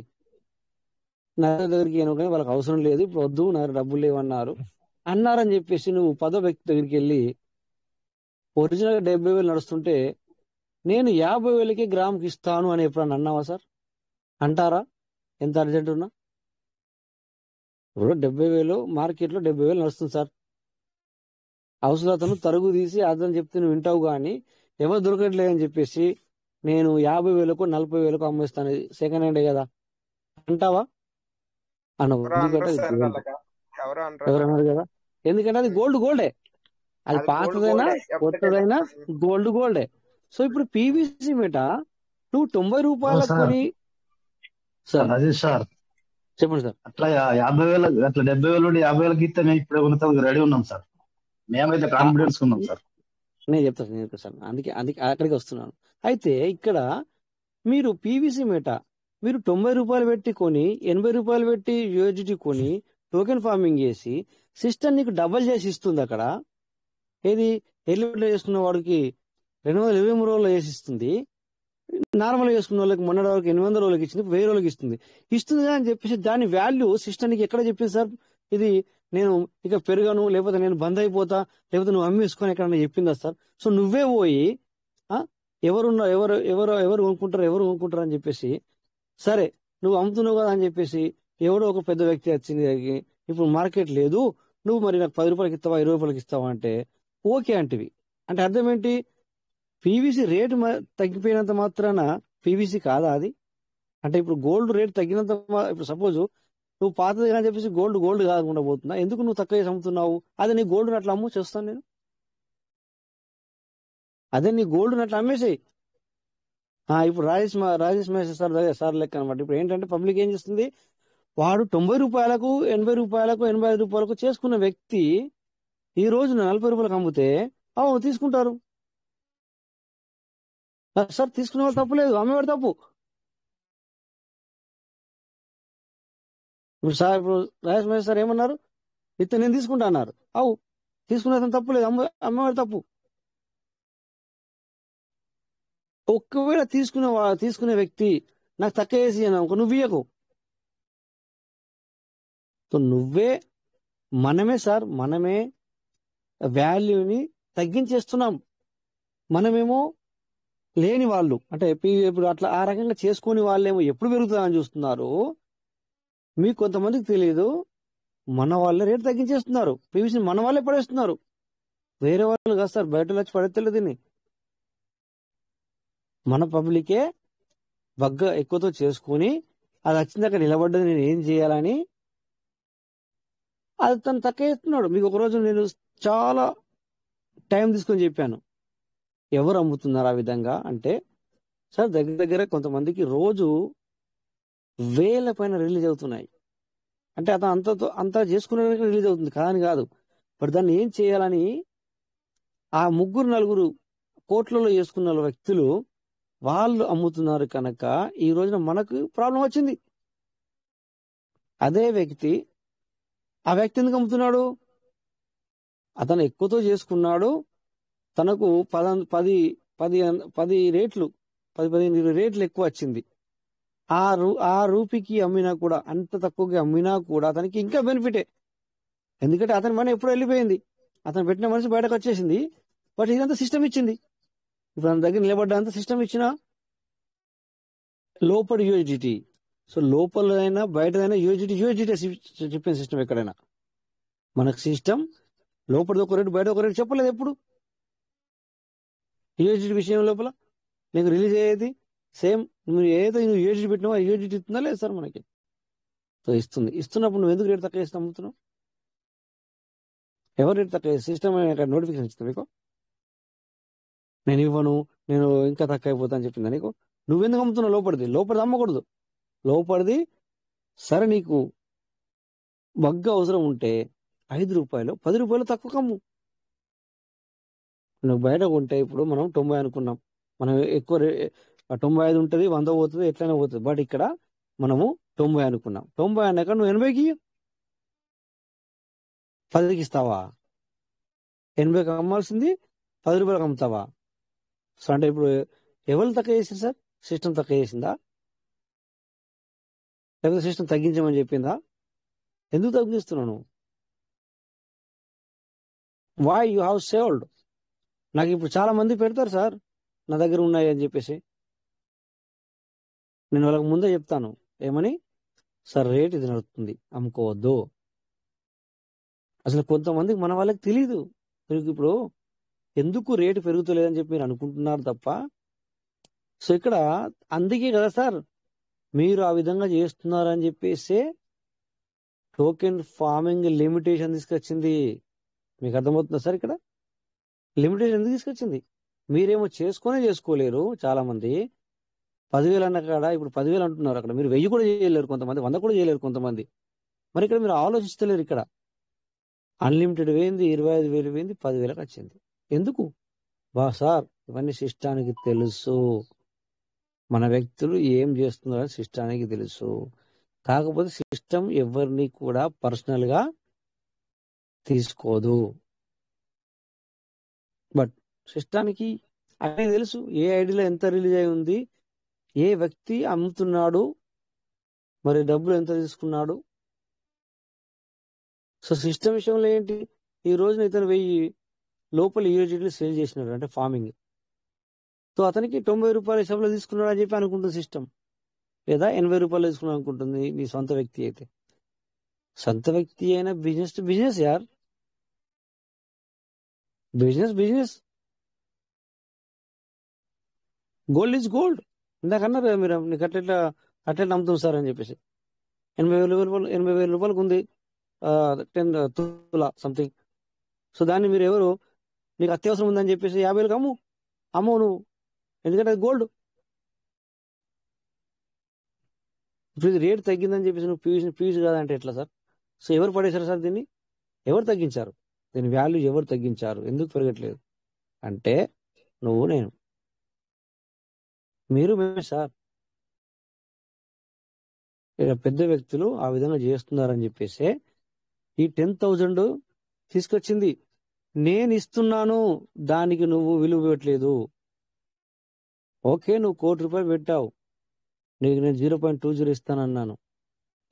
నా దగ్గరికి కానీ వాళ్ళకి అవసరం లేదు, ఇప్పుడు వద్దు, నా డబ్బులు అన్నారని చెప్పేసి నువ్వు 10వ వ్యక్తి దగ్గరికి వెళ్ళి ఒరిజినల్గా 70,000 నడుస్తుంటే నేను 50,000కి గ్రాముకి ఇస్తాను అని ఎప్పుడన్నా అన్నావా సార్? అంటారా? ఎంత అర్జెంట్ ఉన్నా. ఇప్పుడు 70,000 మార్కెట్లో 70,000 నడుస్తుంది సార్, అవసరతను తరుగు తీసి అర్థం చెప్తే నువ్వు వింటావు, కానీ ఎవరు దొరకట్లేదని చెప్పేసి నేను 50,000కు 40,000కు అమ్మేస్తాను, సెకండ్ హ్యాండే కదా అంటావా? అనవు. ఎవరన్నారు కదా? ఎందుకంటే అది గోల్డే, అది పాతదైనా కొత్తదైనా గోల్డే. సో ఇప్పుడు పీవీసీ మీట నువ్వు 90 రూపాయలకు కొని సార్, అదే సార్ చెప్పండి సార్. అట్లా 50,000 అట్లా 70,000 నుండి 50,000కి ఇస్తే మేము ఇప్పుడు కొనతానికి రెడీ ఉన్నాం సార్, మేమైతే కాన్ఫిడెన్స్ ఉన్నాం సార్. నేను చెప్తాను సార్, అందుకే అక్కడికి వస్తున్నాను. అయితే ఇక్కడ మీరు పీవీసీ మీట మీరు 90 రూపాయలు పెట్టి కొని 80 రూపాయలు పెట్టి యూఎస్డిటీ కొని టోకెన్ ఫార్మింగ్ చేసి సిస్టమ్ నీకు డబల్ చేసి ఇస్తుంది. అక్కడ ఏది ఎల్లుండి చేసుకున్న వాడికి 223 రోజులు వేసి ఇస్తుంది, నార్మల్ చేసుకున్న వాళ్ళకి మొన్నటి వరకు 800 రోజులకి ఇచ్చింది, 1000 రోజులకి ఇస్తుంది అని చెప్పేసి దాని వాల్యూ సిస్టమ్ నీకు ఎక్కడ చెప్పింది సార్? ఇది నేను ఇక పెరగను, లేకపోతే నేను బంద్ అయిపోతా, లేకపోతే నువ్వు అమ్మేసుకొని ఎక్కడన్నా చెప్పిందా సార్? సో నువ్వే పోయి ఎవరు కొనుక్కుంటారు అని చెప్పేసి, సరే నువ్వు అమ్ముతున్నావు కదా అని చెప్పేసి ఎవడో ఒక పెద్ద వ్యక్తి వచ్చింది, ఇప్పుడు మార్కెట్ లేదు, నువ్వు మరి నాకు 10 రూపాయలకి ఇస్తావా 20 రూపాయలకి ఇస్తావా అంటే ఓకే అంటివి. అంటే అర్థం ఏంటి? పీవీసీ రేటు తగ్గిపోయినంత మాత్రాన పీవీసీ కాదా అది? అంటే ఇప్పుడు గోల్డ్ రేట్ తగ్గినంత, ఇప్పుడు సపోజ్ నువ్వు పాతది అని చెప్పేసి గోల్డ్ కాకుండా పోతున్నా, ఎందుకు నువ్వు తక్కువ చేసి అమ్ముతున్నావు? అదే నీ గోల్డ్ అట్లా అమ్ము చేస్తాను నేను, అదే నీ గోల్డ్ అట్లా అమ్మేసేయి. ఇప్పుడు రాజేష్ మహేష్ సార్ లెక్క అనమాట. ఇప్పుడు ఏంటంటే పబ్లిక్ ఏం చేస్తుంది, వాడు 90 రూపాయలకు 80 రూపాయలకు 85 రూపాయలకు చేసుకున్న వ్యక్తి ఈ రోజు 40 రూపాయలకు అమ్మితే తీసుకుంటారు సార్. తీసుకునే వాళ్ళు తప్పు లేదు, అమ్మేవాడు తప్పు. ఇప్పుడు రాజేష్ మహేష్ సార్ ఏమన్నారు, ఇతను నేను తీసుకుంటా అన్నారు. తీసుకునే అతను తప్పు లేదు, అమ్మేవాడు తప్పు. ఒక్కవేళ తీసుకునే వ్యక్తి నాకు తక్కువ వేసి అనుకో, నువ్వు ఇయ్యకు. మనమే వాల్యూని తగ్గించేస్తున్నాం. మనమేమో లేని వాళ్ళు, అంటే ఇప్పుడు అట్లా ఆ రకంగా చేసుకుని వాళ్ళేమో ఎప్పుడు పెరుగుతుందని చూస్తున్నారు. మీకు కొంతమందికి తెలియదు, మన వాళ్ళే రేటు తగ్గించేస్తున్నారు, పీవీసీ మన వాళ్ళే పడేస్తున్నారు, వేరే వాళ్ళు కాదు సార్, బయట వచ్చి పడేస్తలేదు. దీన్ని మన పబ్లికే బగ్గ ఎక్కువతో చేసుకుని అది వచ్చిందాక నిలబడ్డది, నేను ఏం చేయాలని అది తను తక్కువ చేస్తున్నాడు. మీకు ఒకరోజు నేను చాలా టైం తీసుకొని చెప్పాను, ఎవరు అమ్ముతున్నారు ఆ విధంగా అంటే సార్ దగ్గర దగ్గర కొంతమందికి రోజు వేల పైన రిలీజ్ అవుతున్నాయి. అంటే అతను అంతా చేసుకునే రిలీజ్ అవుతుంది కాదని కాదు. బట్ దాన్ని ఏం చేయాలని ఆ ముగ్గురు నలుగురు కోట్లలో చేసుకున్న వ్యక్తులు వాళ్ళు అమ్ముతున్నారు కనుక ఈ రోజున మనకు ప్రాబ్లం వచ్చింది. అదే వ్యక్తి ఆ వ్యక్తి ఎందుకు అమ్ముతున్నాడు? అతను ఎక్కువతో చేసుకున్నాడు. తనకు 10 రేట్లు 10-15 రేట్లు ఎక్కువ వచ్చింది. ఆ రూపీకి అమ్మినా కూడా అంత తక్కువకి అమ్మినా కూడా అతనికి ఇంకా బెనిఫిటే. ఎందుకంటే అతని మనీ ఎప్పుడో వెళ్ళిపోయింది. అతను పెట్టిన మనిషి బయటకు వచ్చేసింది. బట్ ఇదంతా సిస్టమ్ ఇచ్చింది. ఇప్పుడు మన దగ్గర నిలబడ్డంత సిస్టమ్ ఇచ్చిన లోపల యూఎస్డిటీ. సో లోపలైనా బయటదైనా యూఎస్డిటీ చెప్పిన సిస్టమ్ ఎక్కడైనా మనకు సిస్టమ్ లోపల ఒక రేటు బయట ఒక రేటు చెప్పలేదు ఎప్పుడు. యూఎస్డిటీ విషయం లోపల నీకు రిలీజ్ అయ్యేది సేమ్. నువ్వు ఏదైతే నువ్వు యూఎస్డిటీ పెట్టినావో ఆ యూఎస్డిటీ ఇస్తుందా లేదు సార్ మనకి? సో ఇస్తున్నప్పుడు నువ్వు ఎందుకు రేటు తక్కువ చేసి అమ్ముతున్నావు? ఎవరు రేటు తక్కువ సిస్టమ్ నోటిఫికేషన్ ఇస్తుంది మీకు? నేను ఇవ్వను, నేను ఇంకా తక్కువ అయిపోతా అని చెప్పిందా నీకు? నువ్వెందుకు అమ్ముతున్నావు? లోపలిది అమ్మకూడదు. లోపలిది సరే నీకు బగ్గ అవసరం ఉంటే 5 రూపాయలు 10 రూపాయలు తక్కువ కమ్ము. నువ్వు బయట కొంటే ఇప్పుడు మనం 90 అనుకున్నాం. మనం ఎక్కువ 95 ఉంటుంది, 100 పోతుంది, ఎట్లయినా పోతుంది. బట్ ఇక్కడ మనము 90 అనుకున్నాం. 90 అన్నాక నువ్వు 80కి 10కి ఇస్తావా? 80కి అమ్మాల్సింది 10 రూపాయలకు అమ్ముతావా? సో అంటే ఇప్పుడు ఎవరు తక్కువ చేసింది సార్? సిస్టమ్ తక్కువ చేసిందా? లేకపోతే సిస్టమ్ తగ్గించమని చెప్పిందా? ఎందుకు తగ్గిస్తున్నాను? Why you have saved? నాకు ఇప్పుడు చాలా మంది పెడతారు సార్ నా దగ్గర ఉన్నాయి అని చెప్పేసి. నేను వాళ్ళకి ముందే చెప్తాను ఏమని, సార్ రేట్ ఇది నడుస్తుంది, అమ్ముకోవద్దు. అసలు కొంతమందికి మన వాళ్ళకి తెలీదు. ఇప్పుడు ఎందుకు రేటు పెరుగుతలేదని చెప్పి మీరు అనుకుంటున్నారు తప్ప. సో ఇక్కడ అందుకే కదా సార్ మీరు ఆ విధంగా చేస్తున్నారని చెప్పేసి టోకెన్ ఫార్మింగ్ లిమిటేషన్ తీసుకొచ్చింది. మీకు అర్థమవుతుందా సార్? ఇక్కడ లిమిటేషన్ ఎందుకు తీసుకొచ్చింది? మీరేమో చేసుకోలేరు. చాలా మంది 10,000 అన్న కాడ ఇప్పుడు 10,000 అంటున్నారు. అక్కడ మీరు 1000 కూడా చేయలేరు, కొంతమంది 100 కూడా చేయలేరు కొంతమంది. మరి ఇక్కడ మీరు ఆలోచిస్తలేరు. ఇక్కడ అన్లిమిటెడ్ వేయింది, 25,000 వేయింది, 10,000కి వచ్చింది. ఎందుకు? సార్ ఇవన్నీ సిస్టానికి తెలుసు. మన వ్యక్తులు ఏం చేస్తున్నారని సిస్టానికి తెలుసు. కాకపోతే సిస్టమ్ ఎవరిని కూడా పర్సనల్ గా తీసుకోదు. బట్ సిస్టానికి అన్నీ తెలుసు. ఏ ఐడిలో ఎంత రిలీజ్ అయి ఉంది, ఏ వ్యక్తి అమ్ముతున్నాడు, మరి డబ్బులు ఎంత తీసుకున్నాడు. సో సిస్టమ్ విషయంలో ఏంటి, ఈ రోజున ఇతను 1000 లోపల యూఎస్డిటీలు సేల్ చేసినాడు అంటే ఫార్మింగ్. సో అతనికి 90 రూపాయల హిసాబులో తీసుకున్నాడు అని చెప్పి అనుకుంటుంది సిస్టమ్. లేదా 80 రూపాయలు తీసుకున్నాడు అనుకుంటుంది నీ సొంత వ్యక్తి అయితే. సొంత వ్యక్తి అయినా బిజినెస్ టు బిజినెస్ యార్. బిజినెస్. Gold is gold. ఇందాక అన్నారు కదా మీరు, నీకు అట్లా నమ్ముతుంది సార్ అని చెప్పేసి. 80,000 రూపాయలకు ఉంది 10 తులా సంథింగ్. సో దాన్ని మీరు ఎవరు నీకు అత్యవసరం ఉందని చెప్పేసి 50,000కి అమ్ము నువ్వు. ఎందుకంటే అది గోల్డ్. ఇప్పుడు ఇది రేట్ తగ్గిందని చెప్పేసి నువ్వు పీస్ కాదంటే ఎట్లా సార్? సో ఎవరు పడేశారు సార్ దీన్ని? ఎవరు తగ్గించారు? దీని వాల్యూ ఎవరు తగ్గించారు? ఎందుకు పెరగట్లేదు అంటే నువ్వు, నేను, మీరు, మేమే సార్. పెద్ద వ్యక్తులు ఆ విధంగా చేస్తున్నారని చెప్పేసి ఈ 10,000 తీసుకొచ్చింది. నేను ఇస్తున్నాను, దానికి నువ్వు విలువ పెట్టలేదు. ఓకే, నువ్వు 1 కోటి రూపాయలు పెట్టావు, నీకు నేను 0.20 ఇస్తానన్నాను.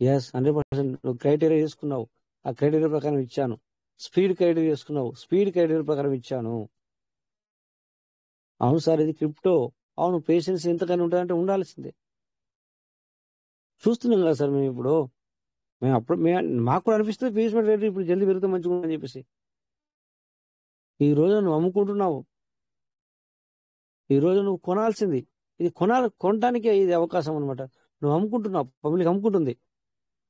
ఎస్, 100% నువ్వు క్రైటీరియా చేసుకున్నావు, ఆ క్రైటీరియా ప్రకారం ఇచ్చాను. స్పీడ్ క్రైటీరియా చేసుకున్నావు, స్పీడ్ క్రైటీరియా ప్రకారం ఇచ్చాను. అవును సార్ ఇది క్రిప్టో, అవును పేషెన్స్ ఎంతకైనా ఉంటుందంటే ఉండాల్సిందే. చూస్తున్నాం కదా సార్ మేము ఇప్పుడు. మాకు కూడా అనిపిస్తుంది పేస్మెంట్ రేట్ ఇప్పుడు జల్దీ పెరిగితే మంచిగా అని చెప్పేసి. ఈ రోజు నువ్వు అమ్ముకుంటున్నావు, ఈ రోజు నువ్వు కొనాల్సింది. ఇది కొనడానికే ఇది అవకాశం అనమాట. నువ్వు అమ్ముకుంటున్నావు, పబ్లిక్ అమ్ముకుంటుంది.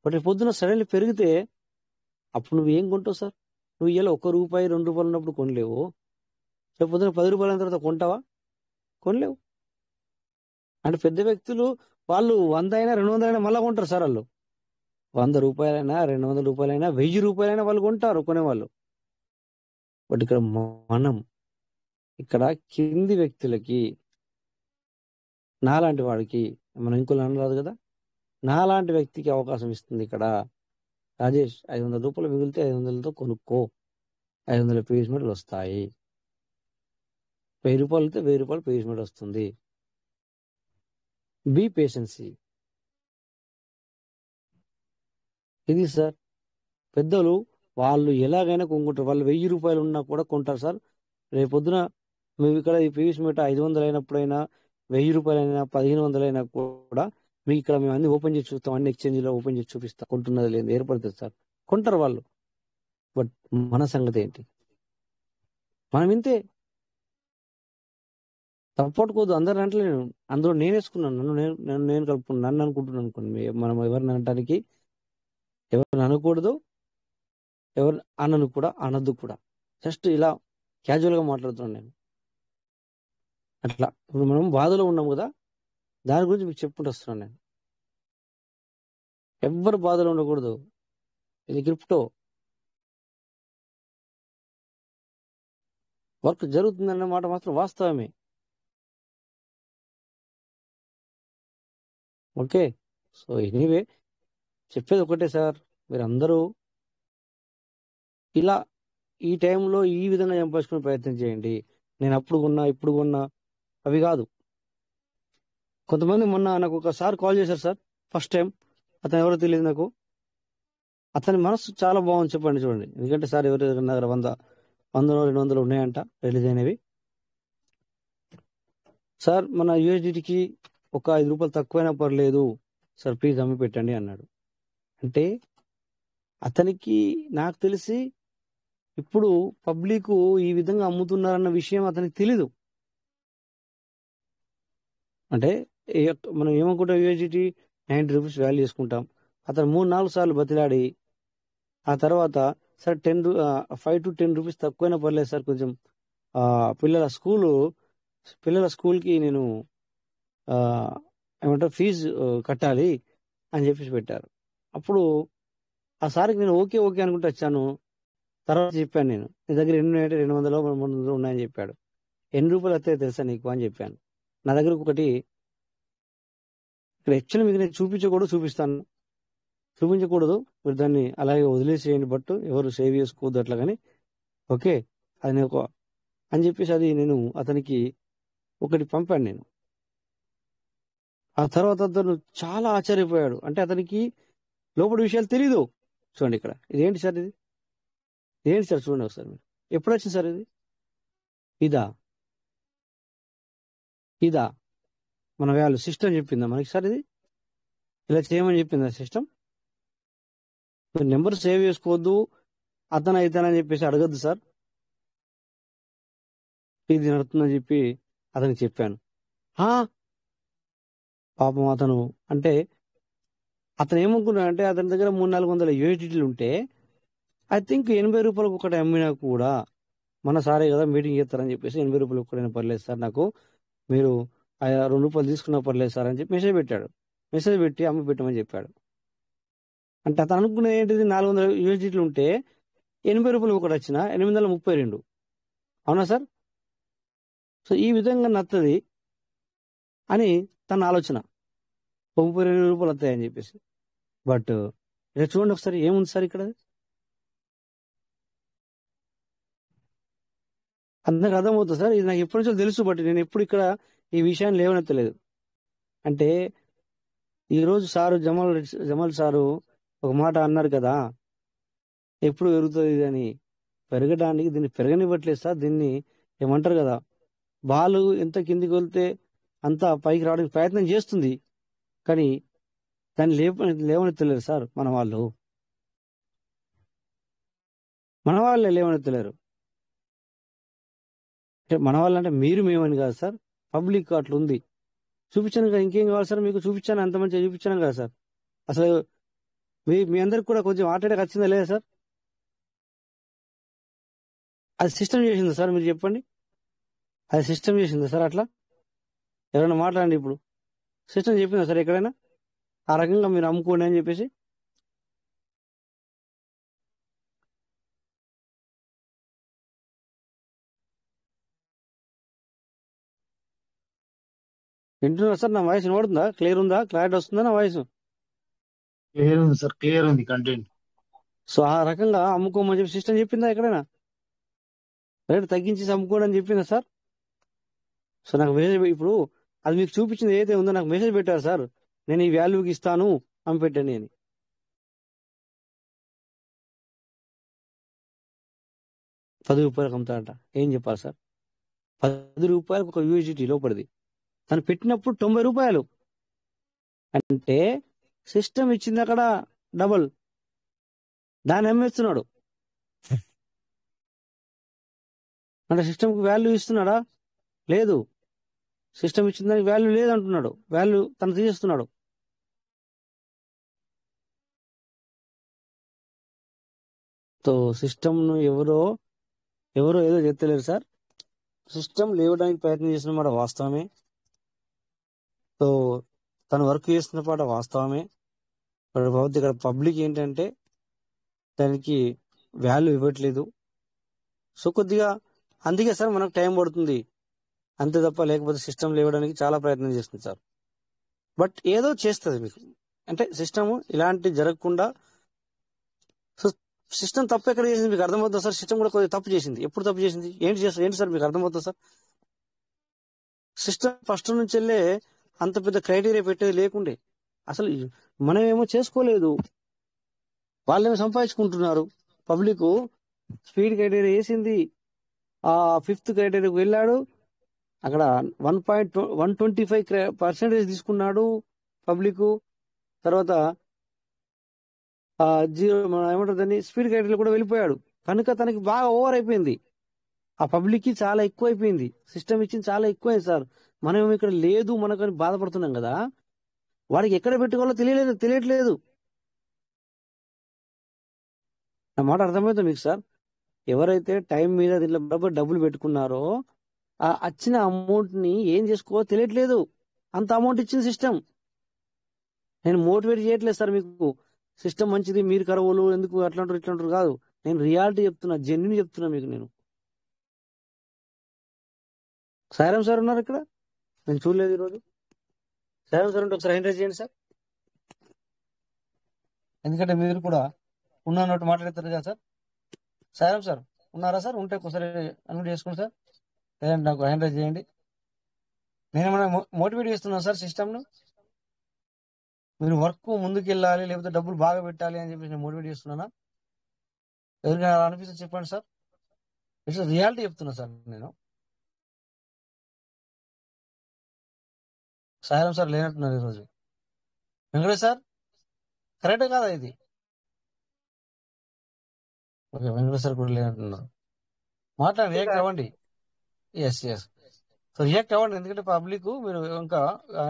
బట్ పొద్దున సడన్లీ పెరిగితే అప్పుడు నువ్వు ఏం కొంటావు సార్? నువ్వు ఇలా 1 రూపాయి 2 రూపాయలు ఉన్నప్పుడు కొనలేవు. రేపు పొద్దున 10 రూపాయల తర్వాత కొంటావా? కొనలేవు. అంటే పెద్ద వ్యక్తులు వాళ్ళు 100 అయినా 200 అయినా మళ్ళా కొంటారు సార్. వాళ్ళు 100 రూపాయలైనా 200 రూపాయలైనా 1000 రూపాయలైనా వాళ్ళు కొంటారు కొనేవాళ్ళు. బట్ ఇక్కడ మనం ఇక్కడ కింది వ్యక్తులకి, నాలాంటి వాడికి, మనం ఇంకోళ్ళు అనరాదు కదా, నాలాంటి వ్యక్తికి అవకాశం ఇస్తుంది ఇక్కడ. రాజేష్ 500 రూపాయలు మిగిలితే 500తో కొనుక్కో, 500 పీస్ మీటర్లు వస్తాయి. 1000 రూపాయలు అయితే 1000 రూపాయలు పీస్ మీటర్ వస్తుంది. బీ పేషెన్సీ. ఇది సార్ పెద్దలు. వాళ్ళు ఎలాగైనా కొనుక్కుంటారు. వాళ్ళు 1000 రూపాయలు ఉన్నా కూడా కొంటారు సార్. రేపొద్దున మేము ఇక్కడ ఈ పీస్ మీటర్ 500 అయినప్పుడైనా, 1000 రూపాయలైనా, 1500 అయినా కూడా మీకు ఇక్కడ మేము అన్ని ఓపెన్ చేసి చూస్తాం, అన్ని ఎక్స్చేంజ్ లో ఓపెన్ చేసి చూపిస్తాం. కొంటున్నది లేదు ఏర్పడుతుంది సార్. కొంటారు వాళ్ళు. బట్ మన సంగతి ఏంటి? మనం ఇంతే. తప్పట్టుకోదు. అందరు అంటలేను, అందులో నేను వేసుకున్నాను. నేను కలుపుకున్నాను. నన్ను అనుకుంటున్నాను అనుకోండి. మనం ఎవరిని అనటానికి, ఎవరిని అనకూడదు, ఎవరు అనను కూడా, అనద్దు కూడా. జస్ట్ ఇలా క్యాజువల్ గా మాట్లాడుతున్నాను నేను. అట్లా ఇప్పుడు మనం బాధలో ఉన్నాం కదా, దాని గురించి మీకు చెప్పుకుంటూ వస్తున్నాను నేను. ఎవ్వరు బాధలో ఉండకూడదు. ఇది క్రిప్టో వర్క్ జరుగుతుందన్న మాట మాత్రం వాస్తవమే. ఓకే. సో ఎనీవే చెప్పేది ఒకటే సార్, మీరందరూ ఇలా ఈ టైంలో ఈ విధంగా సంపాదించుకునే ప్రయత్నం చేయండి. నేను అప్పుడు కొన్నా, ఇప్పుడు కొన్నా అవి కాదు. కొంతమంది మొన్న నాకు ఒకసారి కాల్ చేశారు సార్. First time. అతను ఎవరో తెలియదు నాకు. అతని మనసు చాలా బాగుంది. చెప్పండి చూడండి. ఎందుకంటే సార్ ఎవరి దగ్గర 100 200 ఉన్నాయంట రిలీజ్ అయినవి. సార్ మన యూఎస్డిటీకి ఒక 5 రూపాయలు తక్కువైనా పర్లేదు సార్, ప్లీజ్ అమ్మి పెట్టండి అన్నాడు. అంటే అతనికి, నాకు తెలిసి ఇప్పుడు పబ్లిక్ ఈ విధంగా అమ్ముతున్నారన్న విషయం అతనికి తెలీదు. అంటే మనం ఏమనుకుంటాం, యూఎస్డిటీ 90 రూపీస్ వాల్యూ చేసుకుంటాం. అతను 3-4 సార్లు బతిలాడి ఆ తర్వాత సార్ 5 to 10 రూపీస్ తక్కువైనా పర్లేదు సార్, కొంచెం పిల్లల స్కూల్కి నేను ఏమంటారు ఫీజు కట్టాలి అని చెప్పేసి పెట్టారు. అప్పుడు ఆ సార్కి నేను ఓకే ఓకే అనుకుంటూ వచ్చాను. తర్వాత చెప్పాను, నేను నీ దగ్గర ఎన్ని ఉన్నాయంటే 200 300 ఉన్నాయని చెప్పాడు. ఎన్ని రూపాయలు వస్తాయో తెలుసా నీకు అని చెప్పాను. నా దగ్గర ఒకటి ఇక్కడ యాక్చువల్లీ మీకు నేను చూపించకూడదు, చూపించకూడదు, మీరు దాన్ని అలాగే వదిలేసేయండి. బట్ ఎవరు సేవ్ చేసుకోవద్దు అట్లా. కానీ ఓకే అది నేను అని చెప్పేసి అది నేను అతనికి ఒకటి పంపాను నేను. ఆ తర్వాత అతను చాలా ఆశ్చర్యపోయాడు. అంటే అతనికి లోపల విషయాలు తెలీదు. చూడండి ఇక్కడ ఇదేంటి సార్, ఏంటి సార్ చూడండి ఒకసారి మీరు. ఎప్పుడు వచ్చింది సార్ ఇది? ఇదా మన వాళ్ళు సిస్టమ్ చెప్పిందా మనకి సార్? ఇది ఇలా చేయమని చెప్పిందా సిస్టమ్? మీరు నెంబర్ సేవ్ చేసుకోవద్దు, అతను అయితానని చెప్పేసి అడగద్దు సార్, ఇది నడుతుందని చెప్పి అతనికి చెప్పాను. పాపం అతను అంటే అతను ఏమనుకున్నాడంటే అతని దగ్గర 300-400 యూఎస్డిటీలు ఉంటే ఐ థింక్ 80 రూపాయలకు ఒకటి అమ్మినా కూడా మన సారే కదా మీటింగ్ చేస్తారని చెప్పేసి 80 రూపాయలు ఒక్కడైనా పర్లేదు సార్, నాకు మీరు 2 రూపాయలు తీసుకున్నా పర్లేదు సార్ అని చెప్పి మెసేజ్ పెట్టాడు. మెసేజ్ పెట్టి అమ్మి పెట్టమని చెప్పాడు. అంటే అతను అనుకునేది ఏంటిది, 400 యూఎస్డిటీలు ఉంటే 80 రూపాయలు ఒకటి వచ్చిన 832. అవునా సార్? సో ఈ విధంగా నత్తది అని తన ఆలోచన. 32 రూపాయలు వస్తాయని చెప్పేసి. బట్ ఇక్కడ చూడండి ఒకసారి ఏముంది సార్ ఇక్కడ. అందరికి అర్థమవుతుంది సార్. ఇది నాకు ఎప్పటి నుంచో తెలుసు, బట్ నేను ఎప్పుడు ఇక్కడ ఈ విషయాన్ని లేవనెత్తలేదు. అంటే ఈరోజు సారు జమాల్ సారు ఒక మాట అన్నారు కదా, ఎప్పుడు పెరుగుతుంది ఇది అని. పెరగడానికి దీన్ని పెరగనివ్వట్లేదు సార్. దీన్ని ఏమంటారు కదా, బాలు ఎంత కిందికి వెళ్తే అంత పైకి రావడానికి ప్రయత్నం చేస్తుంది, కానీ దాన్ని లేవనెత్తలేరు సార్ మన వాళ్ళే లేవనెత్తలేరు. మన వాళ్ళు అంటే మీరు మేమని కాదు సార్, పబ్లిక్ అట్లా ఉంది. చూపించాను కదా, ఇంకేం కావాలి సార్ మీకు? చూపించాను, అంత మంచిగా చూపించాను కదా సార్. అసలు మీ అందరికి కూడా కొంచెం హార్ట్ అటాక్ వచ్చిందా లేదా సార్? అది సిస్టమ్ చేసిందా సార్ మీరు చెప్పండి. అది సిస్టమ్ చేసిందా సార్ అట్లా? ఎవరైనా మాట్లాడండి ఇప్పుడు. సిస్టమ్ చెప్పిందా సార్ ఎక్కడైనా ఆ రకంగా మీరు అమ్ముకోండి అని చెప్పేసి? వింటున్నా సార్? నా వాయిస్ వినబడుతుందా? క్లియర్ ఉందా? క్లారిటీ వస్తుందా నా వాయిస్? క్లియర్ ఉంది సార్, క్లియర్ ఉంది కంటెంట్. సో ఆ రకంగా అమ్ముకోమని చెప్పి సిస్టమ్ చెప్పిందా ఎక్కడైనా? రేటు తగ్గించేసి అమ్ముకోండి అని చెప్పిందా సార్? సో నాకు మెసేజ్ ఇప్పుడు అది మీకు చూపించింది ఏదైతే ఉందో నాకు మెసేజ్ పెట్టారు సార్, నేను ఈ వాల్యూకి ఇస్తాను అని పెట్టండి అని. ₹10 అమ్ముతాడంట. ఏం చెప్పాలి సార్? ₹10 ఒక యూఎస్డిటీ లోపలిది. తను పెట్టినప్పుడు ₹90. అంటే సిస్టమ్ ఇచ్చింది అక్కడ డబల్, దాన్ని అమ్మేస్తున్నాడు. అంటే సిస్టమ్కి వాల్యూ ఇస్తున్నాడా? లేదు. సిస్టమ్ ఇచ్చిన దానికి వాల్యూ లేదంటున్నాడు, వాల్యూ తను తీసేస్తున్నాడు. సో సిస్టమ్ను ఎవరో ఏదో చెప్తలేరు సార్. సిస్టమ్ లేవడానికి ప్రయత్నం చేసిన మాట వాస్తవమే. సో తను వర్క్ చేస్తున్న పాట వాస్తవమే. కాబట్టి ఇక్కడ పబ్లిక్ ఏంటంటే దానికి వాల్యూ ఇవ్వట్లేదు. సో కొద్దిగా అందుకే సార్ మనకు టైం పడుతుంది అంతే తప్ప, లేకపోతే సిస్టమ్ లేవడానికి చాలా ప్రయత్నం చేస్తుంది సార్. బట్ ఏదో చేస్తుంది మీకు, అంటే సిస్టమ్ ఇలాంటి జరగకుండా. సో సిస్టమ్ తప్పు ఎక్కడ చేసింది మీకు అర్థమవుతుందా సార్? సిస్టమ్ కూడా కొద్దిగా తప్పు చేసింది. ఎప్పుడు తప్పు చేసింది? ఏంటి సార్ మీకు అర్థమవుతుందా సార్? సిస్టమ్ ఫస్ట్ నుంచి వెళ్ళే అంత పెద్ద క్రైటీరియా పెట్టేది లేకుండే. అసలు మనమేమో చేసుకోలేదు, వాళ్ళేమో సంపాదించుకుంటున్నారు. పబ్లిక్ స్పీడ్ క్రైటీరియా వేసింది, ఆ 5th క్రైటీరియాకి వెళ్ళాడు, అక్కడ 1.125% తీసుకున్నాడు పబ్లిక్. తర్వాత ఏమంటారు దాన్ని, స్పీడ్ క్రైటీరియా కూడా వెళ్ళిపోయాడు. కనుక తనకి బాగా ఓవర్ అయిపోయింది, ఆ పబ్లిక్ కి చాలా ఎక్కువ అయిపోయింది, సిస్టమ్ ఇచ్చింది చాలా ఎక్కువైంది సార్. మనం ఇక్కడ లేదు మనకని బాధపడుతున్నాం కదా, వాడికి ఎక్కడ పెట్టుకోవాలో తెలియట్లేదు. నా మాట అర్థమవుతుంది మీకు సార్? ఎవరైతే టైం మీద దీంట్లో బరాబర్ డబ్బులు పెట్టుకున్నారో ఆ వచ్చిన అమౌంట్ ని ఏం చేసుకోవాలో తెలియట్లేదు. అంత అమౌంట్ ఇచ్చింది సిస్టమ్. నేను మోటివేట్ చేయట్లేదు సార్ మీకు, సిస్టమ్ మంచిది మీరు కరవలు ఎందుకు అట్లాంటారు ఇట్లాంటారు కాదు. నేను రియాలిటీ చెప్తున్నా, జెన్యున్ చెప్తున్నా మీకు. నేను సాయిరామ్ సార్ ఉన్నారు ఇక్కడ, నేను చూడలేదు ఈరోజు. సాయిరామ్ సార్ ఉంటే ఒకసారి హ్యాండ్ రైజ్ చేయండి సార్, ఎందుకంటే మీరు కూడా ఉన్నట్టు మాట్లాడతారు కదా సార్. సాయిరామ్ సార్ ఉన్నారా సార్? ఉంటే ఒకసారి అన్మ్యూట్ చేసుకోండి సార్, లేదంటే నాకు హ్యాండ్ రైజ్ చేయండి. నేనేమన్నా మోటివేట్ చేస్తున్నాను సార్ సిస్టమ్ను, మీరు వర్క్ ముందుకు వెళ్ళాలి లేకపోతే డబ్బులు బాగా పెట్టాలి అని చెప్పేసి నేను మోటివేట్ చేస్తున్నానా? ఎవరికైనా అలా అనిపిస్తే చెప్పండి సార్. ఇట్స్ రియాలిటీ చెప్తున్నా సార్ నేను. సాయిరామ్ సార్ లేనట్టున్నారు ఈరోజు. వెంకటేష్ సార్ కరెక్టే కాదా ఇది? ఓకే, వెంకటేష్ సార్ కూడా లేనట్టున్నారు. మాట్లాడి రియాక్ట్ అవ్వండి. ఎస్ సో రియాక్ట్ అవ్వండి, ఎందుకంటే పబ్లిక్ మీరు ఇంకా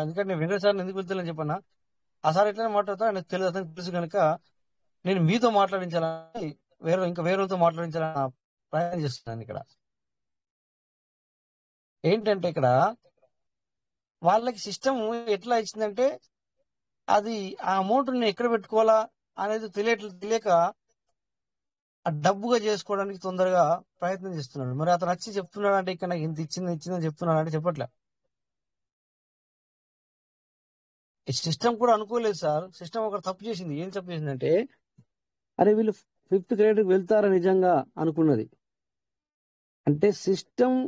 ఎందుకంటే నేను వెంకటేష్ సార్ని ఎందుకు వెళ్తానని చెప్పన్నా, ఆ సార్ ఎట్లయినా మాట్లాడతా ఆయనకు తెలియదు, అతనికి తెలుసు కనుక నేను మీతో మాట్లాడించాలని వేరేతో మాట్లాడించాలని ప్రయత్నం చేస్తున్నాను. ఇక్కడ ఏంటంటే ఇక్కడ వాళ్ళకి సిస్టమ్ ఎట్లా ఇచ్చిందంటే అది ఆ అమౌంట్ నేను ఎక్కడ పెట్టుకోవాలా అనేది తెలియక ఆ డబ్బుగా చేసుకోవడానికి తొందరగా ప్రయత్నం చేస్తున్నాడు. మరి అతను వచ్చి చెప్తున్నాడు అంటే ఇక్కడ నాకు ఇంత ఇచ్చిందని చెప్తున్నాడు అంటే చెప్పట్లే. ఈ సిస్టమ్ కూడా అనుకోలేదు సార్. సిస్టమ్ ఒక తప్పు చేసింది. ఏం తప్పు చేసిందంటే, అరే వీళ్ళు 5th గ్రేడ్కి వెళ్తారా నిజంగా అనుకున్నది. అంటే సిస్టమ్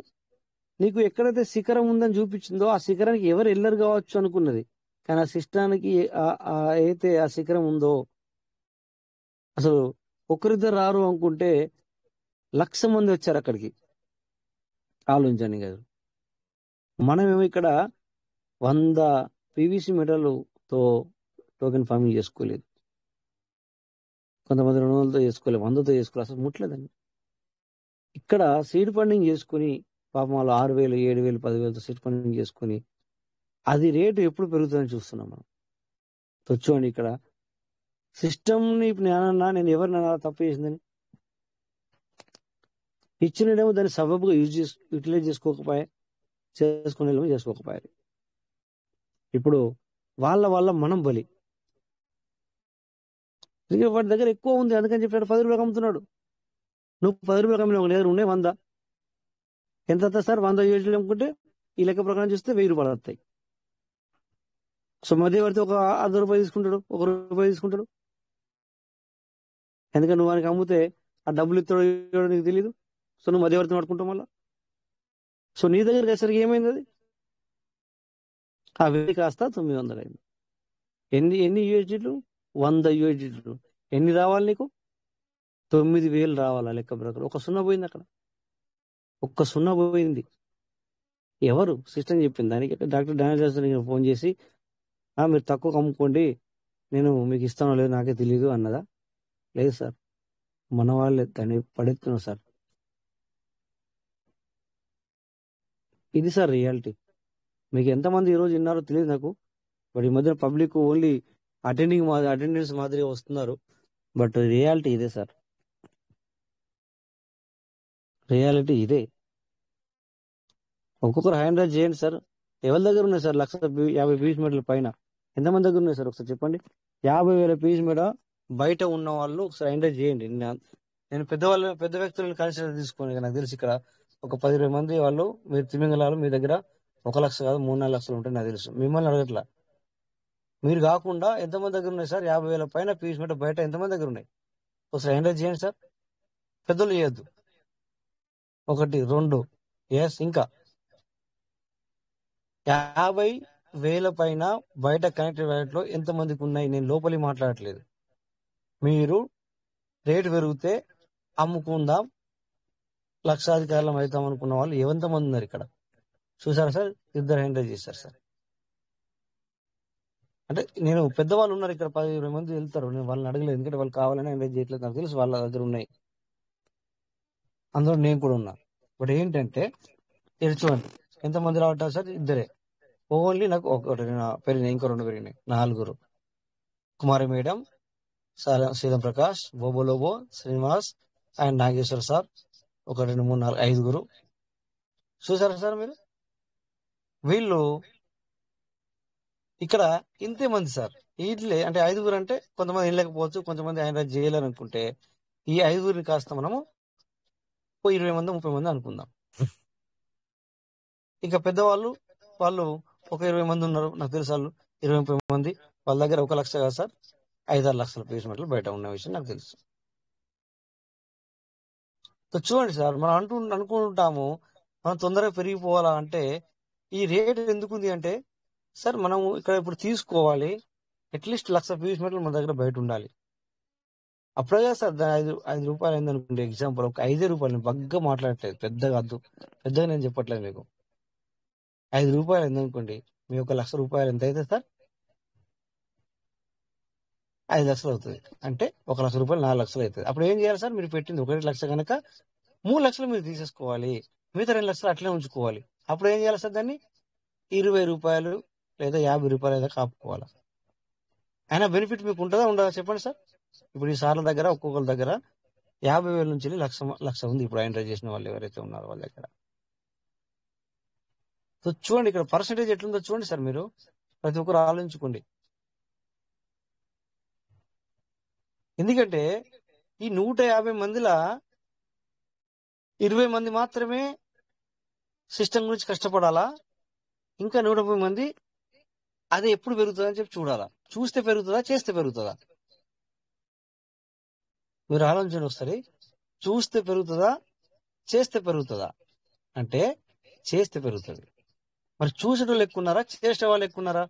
నీకు ఎక్కడైతే శిఖరం ఉందని చూపించిందో ఆ శిఖరానికి ఎవరు వెళ్ళరు కావచ్చు అనుకున్నది. కానీ ఆ సిస్టానికి అయితే ఆ శిఖరం ఉందో అసలు ఒకరిద్దరు రారు అనుకుంటే 1,00,000 మంది వచ్చారు అక్కడికి. ఆలోచించండి కదా. మనమేమో ఇక్కడ 100 పీవీసీ మెటల్తో టోకెన్ ఫార్మింగ్ చేసుకోలేదు, కొంతమంది 200తో చేసుకోలేదు, 100తో చేసుకోలేదు, అసలు ముట్లేదండి. ఇక్కడ సీడ్ ఫండింగ్ చేసుకుని పాపం వాళ్ళు 6,000, 7,000, 10,000తో సీడ్ ఫండింగ్ చేసుకుని అది రేటు ఎప్పుడు పెరుగుతుందని చూస్తున్నాం మనం. చూడండి ఇక్కడ సిస్టమ్ని నేను ఎవరినైనా తప్పు చేసిందని ఇచ్చినడేమో దాన్ని సబబుగా యూటిలైజ్ చేసుకోకపోయా. చేసుకునే వాళ్ళు చేసుకోకపోయారు. ఇప్పుడు వాళ్ళ వల్ల మనం బలి. ఎందుకంటే వాడి దగ్గర ఎక్కువ ఉంది అందుకని చెప్పి 10 రూపాయలు అమ్ముతున్నాడు. నువ్వు 10 రూపాయలు అమ్మిన ఒక దగ్గర ఉండే 100 ఎంత వస్తుంది సార్? 100 యూనిట్లు అమ్ముకుంటే ఈ లెక్క ప్రకారం చూస్తే 1000 రూపాయలు వస్తాయి. సో మధ్యవర్తి ఒక 100 రూపాయలు తీసుకుంటాడు, 1 రూపాయి తీసుకుంటాడు. ఎందుకంటే నువ్వు వానికి అమ్మితే ఆ డబ్బులు ఇస్తాడో ఇవ్వడో నీకు తెలియదు. సో నువ్వు మధ్యవర్తిని పట్టుకుంటావు మళ్ళీ. సో నీ దగ్గరికి వచ్చేసరికి ఏమైంది? అది ఆ 1000 కాస్త 900 అయింది. ఎన్ని యూఎస్డీలు? 100 యూఎస్డీలు. ఎన్ని రావాలి నీకు? 9000 రావాలా లెక్క ప్రకారం. ఒక సున్నా పోయింది అక్కడ, ఒక్క సున్నా పోయింది. ఎవరు? సిస్టమ్ చెప్పింది. దానికి డాక్టర్ డానియల్ ఫోన్ చేసి మీరు తక్కువ అమ్ముకోండి, నేను మీకు ఇస్తానో లేదో నాకే తెలియదు అన్నదా? లేదు సార్, మన వాళ్ళే దాన్ని పడెత్తున్నారు సార్. ఇది సార్ రియాలిటీ. మీకు ఎంతమంది ఈరోజు విన్నారో తెలియదు నాకు. బట్ ఈ మధ్యన పబ్లిక్ ఓన్లీ అటెండెన్స్ మాదిరిగా వస్తున్నారు. బట్ రియాలిటీ ఇదే సార్, రియాలిటీ ఇదే. ఒక్కొక్కరు హ్యాండ్ రైజ్ చేయండి సార్. ఎవరి దగ్గర ఉన్నాయి సార్ 150 పీస్ మీటర్ల పైన? ఎంతమంది దగ్గర ఉన్నాయి సార్? ఒకసారి చెప్పండి. 50,000 పీస్ మీద బయట ఉన్న వాళ్ళు ఒకసారి హ్యాండ్ రైజ్ చేయండి. నేను పెద్ద వ్యక్తులను కన్సిడర్ తీసుకొని నాకు తెలిసి ఇక్కడ ఒక 10-20 మంది వాళ్ళు, మీరు తిమింగలాలు మీ దగ్గర 1 లక్ష కాదు 3-4 లక్షలు ఉంటాయి నాకు తెలుసు. మిమ్మల్ని అడగట్లా. మీరు కాకుండా ఎంతమంది దగ్గర ఉన్నాయి సార్ 50,000 పైన పీస్ మీటర్ బయట ఎంతమంది దగ్గర ఉన్నాయి? ఒకసారి హ్యాండ్ రైజ్ చేయండి సార్. పెద్దలు చేయొద్దు. 1, 2 ఎస్. ఇంకా 50,000 పైన బయట కనెక్టెడ్ వైర్లో ఎంతమందికి ఉన్నాయి? నేను లోపలి మాట్లాడట్లేదు. మీరు రేటు పెరిగితే అమ్ముకుందాం, లక్షాధికారులం అవుతాం అనుకున్న వాళ్ళు ఎంతమంది ఉన్నారు ఇక్కడ? చూసారా సార్? 2 హ్యాండ్ రైజ్ చేశారు సార్. అంటే నేను పెద్దవాళ్ళు ఉన్నారు ఇక్కడ 10-20 మంది వెళ్తారు. నేను వాళ్ళని అడగలేదు, ఎందుకంటే వాళ్ళు కావాలని హ్యాండ్ రైజ్ చేయట్లేదు. నాకు తెలుసు వాళ్ళ దగ్గర ఉన్నాయి, అందులో నేను కూడా ఉన్నా. బట్ ఏంటంటే ఇది చూడండి, ఎంతమంది రావట్లేదు సార్? 2. ఓన్లీ నాకు ఒకటి పెరిగినాయి, ఇంకో 2 పెరిగినాయి. 4. కుమారి మేడం, శ్రీధం ప్రకాష్, బోబోలోబో, శ్రీనివాస్ అండ్ నాగేశ్వర్ సార్. 1, 2, 3, 4, 5. చూసారా సార్ మీరు? వీళ్ళు ఇక్కడ ఇంతే మంది సార్. ఇట్లే అంటే 5 అంటే కొంతమంది వెళ్ళకపోవచ్చు, కొంతమంది ఆయన చేయలేరు అనుకుంటే ఈ 5 కాస్త మనము 20 మంది 30 మంది అనుకుందాం. ఇక పెద్దవాళ్ళు వాళ్ళు ఒక 20 మంది ఉన్నారు నాకు తెలుసు. వాళ్ళు 20-30 మంది, వాళ్ళ దగ్గర 1 లక్ష కాదు సార్ 5-6 లక్షల పీస్ మీటర్లు బయట ఉన్న విషయం నాకు తెలుసు. చూడండి సార్, మనం అనుకుంటాము మనం తొందరగా పెరిగిపోవాలా అంటే ఈ రేట్ ఎందుకుంది అంటే సార్ మనం ఇక్కడ ఇప్పుడు తీసుకోవాలి, అట్లీస్ట్ 1,00,000 పీస్ మీటర్లు మన దగ్గర బయట ఉండాలి. అప్పుడే కదా సార్ 5 రూపాయలు అయింది అనుకుంటే ఎగ్జాంపుల్, ఒక 5 రూపాయలు. నేను బగ్గా మాట్లాడట్లేదు, పెద్దగా వద్దు, పెద్దగా నేను చెప్పట్లేదు మీకు. 5 రూపాయలు అయింది అనుకోండి, మీ 1,00,000 రూపాయలు ఎంత అవుతుంది సార్? 5 లక్షలు అవుతుంది. అంటే 1,00,000 రూపాయలు 4 లక్షలు అవుతుంది. అప్పుడు ఏం చేయాలి సార్? మీరు పెట్టింది 1 లక్ష కనుక 3 లక్షలు మీరు తీసేసుకోవాలి, మిగతా 2 లక్షలు అట్లే ఉంచుకోవాలి. అప్పుడు ఏం చేయాలి సార్? దాన్ని 20 రూపాయలు లేదా 50 రూపాయలు ఏదో కాపుకోవాలి. అయినా బెనిఫిట్ మీకు ఉంటుందా ఉండదా చెప్పండి సార్? ఇప్పుడు ఈ సార్ల దగ్గర ఒక్కొక్కరి దగ్గర 50,000 నుంచి 1,00,000 ఉంది ఇప్పుడు ఎంటర్ చేసిన వాళ్ళు ఎవరైతే ఉన్నారో వాళ్ళ దగ్గర. సో చూడండి ఇక్కడ పర్సంటేజ్ ఎట్లుందో చూడండి సార్. మీరు ప్రతి ఒక్కరు ఆలోచించుకోండి. ఎందుకంటే ఈ 150 మందిలా 20 మంది మాత్రమే సిస్టమ్ గురించి కష్టపడాలా, ఇంకా 130 మంది అది ఎప్పుడు పెరుగుతుందని చెప్పి చూడాలా? చూస్తే పెరుగుతుందా, చేస్తే పెరుగుతుందా? మీరు ఆలోచించండి ఒకసారి. చూస్తే పెరుగుతుందా, చేస్తే పెరుగుతుందా? అంటే చేస్తే పెరుగుతుంది. మరి చూసేట వాళ్ళు ఎక్కున్నారా, చేసే వాళ్ళు ఎక్కున్నారా?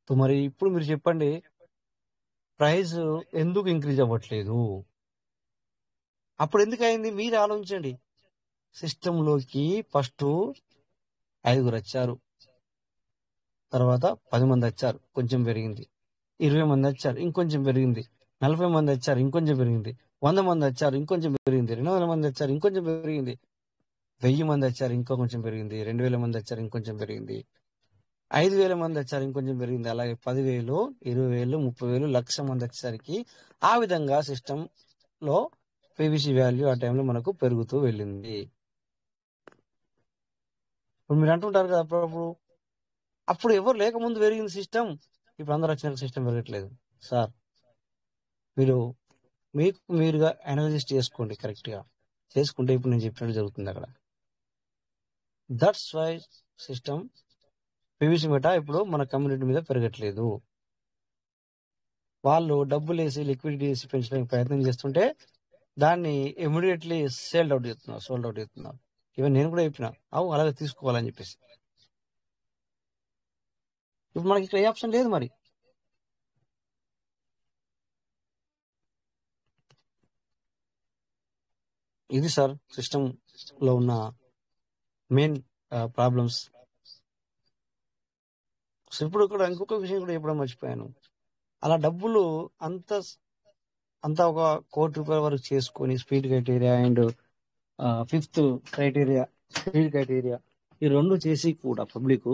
మరి ఇప్పుడు మీరు చెప్పండి, ప్రైస్ ఎందుకు ఇంక్రీజ్ అవ్వట్లేదు? అప్పుడు ఎందుకు అయింది మీరు ఆలోచించండి. సిస్టంలోకి ఫస్ట్ 5 వచ్చారు, తర్వాత 10 మంది వచ్చారు, కొంచెం పెరిగింది. 20 మంది వచ్చారు, ఇంకొంచెం పెరిగింది. 40 మంది వచ్చారు, ఇంకొంచెం పెరిగింది. 100 మంది వచ్చారు, ఇంకొంచెం పెరిగింది. 200 మంది వచ్చారు, ఇంకొంచెం పెరిగింది. 1000 మంది వచ్చారు, ఇంకో కొంచెం పెరిగింది. 2,000 మంది వచ్చారు, ఇంకొంచెం పెరిగింది. 5,000 మంది వచ్చారు, ఇంకొంచెం పెరిగింది. అలాగే 10,000, 20,000, 30,000, 1,00,000 మంది వచ్చేసరికి ఆ విధంగా సిస్టమ్ లో పీవీసీ వాల్యూ ఆ టైంలో మనకు పెరుగుతూ వెళ్ళింది. ఇప్పుడు మీరు అంటుంటారు కదా అప్పుడప్పుడు, అప్పుడు ఎవరు లేకముందు పెరిగింది సిస్టమ్, ఇప్పుడు అందరు వచ్చిన సిస్టమ్ పెరగట్లేదు. సార్ మీరు మీకు మీరుగా అనలైజ్ చేసుకోండి, కరెక్ట్ గా చేసుకుంటే ఇప్పుడు నేను చెప్పినట్టు జరుగుతుంది అక్కడ. That's why system PVC meta ఇప్పుడు మన కమ్యూనిటీ మీద పెరగట్లేదు. వాళ్ళు డబ్బులు వేసి లిక్విడిటీ వేసి పెంచడానికి ప్రయత్నం చేస్తుంటే దాన్ని ఇమీడియట్లీ సోల్డ్ అవుట్ చేస్తున్నారు. ఈవెన్ నేను కూడా చెప్పిన అలాగే తీసుకోవాలని చెప్పేసి. ఇప్పుడు మనకి ఇక్కడ ఏ ఆప్షన్ లేదు మరి. ఇది సార్ సిస్టమ్ లో ఉన్న మెయిన్ ప్రాబ్లమ్స్. సో ఇప్పుడు ఇక్కడ ఇంకొక విషయం కూడా చెప్పడం మర్చిపోయాను. అలా డబ్బులు అంతా ఒక ₹1,00,00,000 వరకు చేసుకొని speed criteria and fifth criteria speed criteria ఈ రెండు చేసి కూడా పబ్లిక్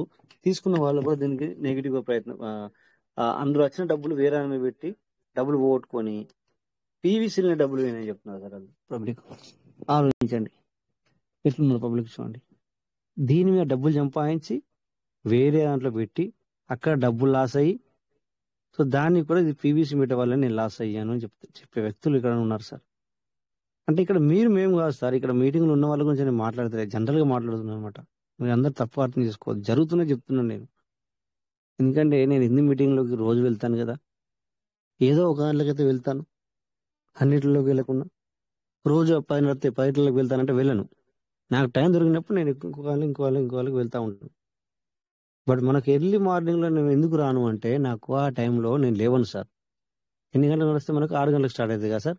తీసుకున్న వాళ్ళు కూడా దీనికి నెగిటివ్ గా ప్రయత్నం అందులో వచ్చిన డబ్బులు వేరే ఆమె పెట్టి డబ్బులు పోగొట్టుకొని పీవీసీలో డబ్బులు వేయని చెప్తున్నారు సార్ వాళ్ళు. పబ్లిక్ ఆలోచించండి ఎట్లున్నారు పబ్లిక్, చూడండి. దీని మీద డబ్బులు సంపాదించి వేరే దాంట్లో పెట్టి అక్కడ డబ్బులు లాస్ అయ్యి, సో దాన్ని కూడా ఇది పీవీసీ మీట వల్ల నేను లాస్ అయ్యాను అని చెప్పే వ్యక్తులు ఇక్కడ ఉన్నారు సార్. అంటే ఇక్కడ మేము కాదు సార్, ఇక్కడ మీటింగ్లో ఉన్న వాళ్ళ గురించి నేను మాట్లాడతలేదు, జనరల్గా మాట్లాడుతున్నాను అనమాట. మీరు అందరు తప్పు అర్థం చేసుకోవద్దు, జరుగుతున్నా చెప్తున్నాను నేను. ఎందుకంటే నేను హిందీ మీటింగ్లోకి రోజు వెళ్తాను కదా, ఏదో ఒక దాంట్లోకైతే వెళ్తాను, అన్నిటిలోకి వెళ్ళకుండా. రోజు 10 వెళ్తానంటే వెళ్ళను. నాకు టైం దొరికినప్పుడు నేను ఇంకోళ్ళకి వెళ్తా ఉంటాను. బట్ మనకు ఎర్లీ మార్నింగ్లో నేను ఎందుకు రాను అంటే నాకు ఆ టైంలో నేను లేవను సార్. ఎన్ని గంటలకు వస్తే మనకు 6 గంటలకు స్టార్ట్ అవుతుంది కదా సార్.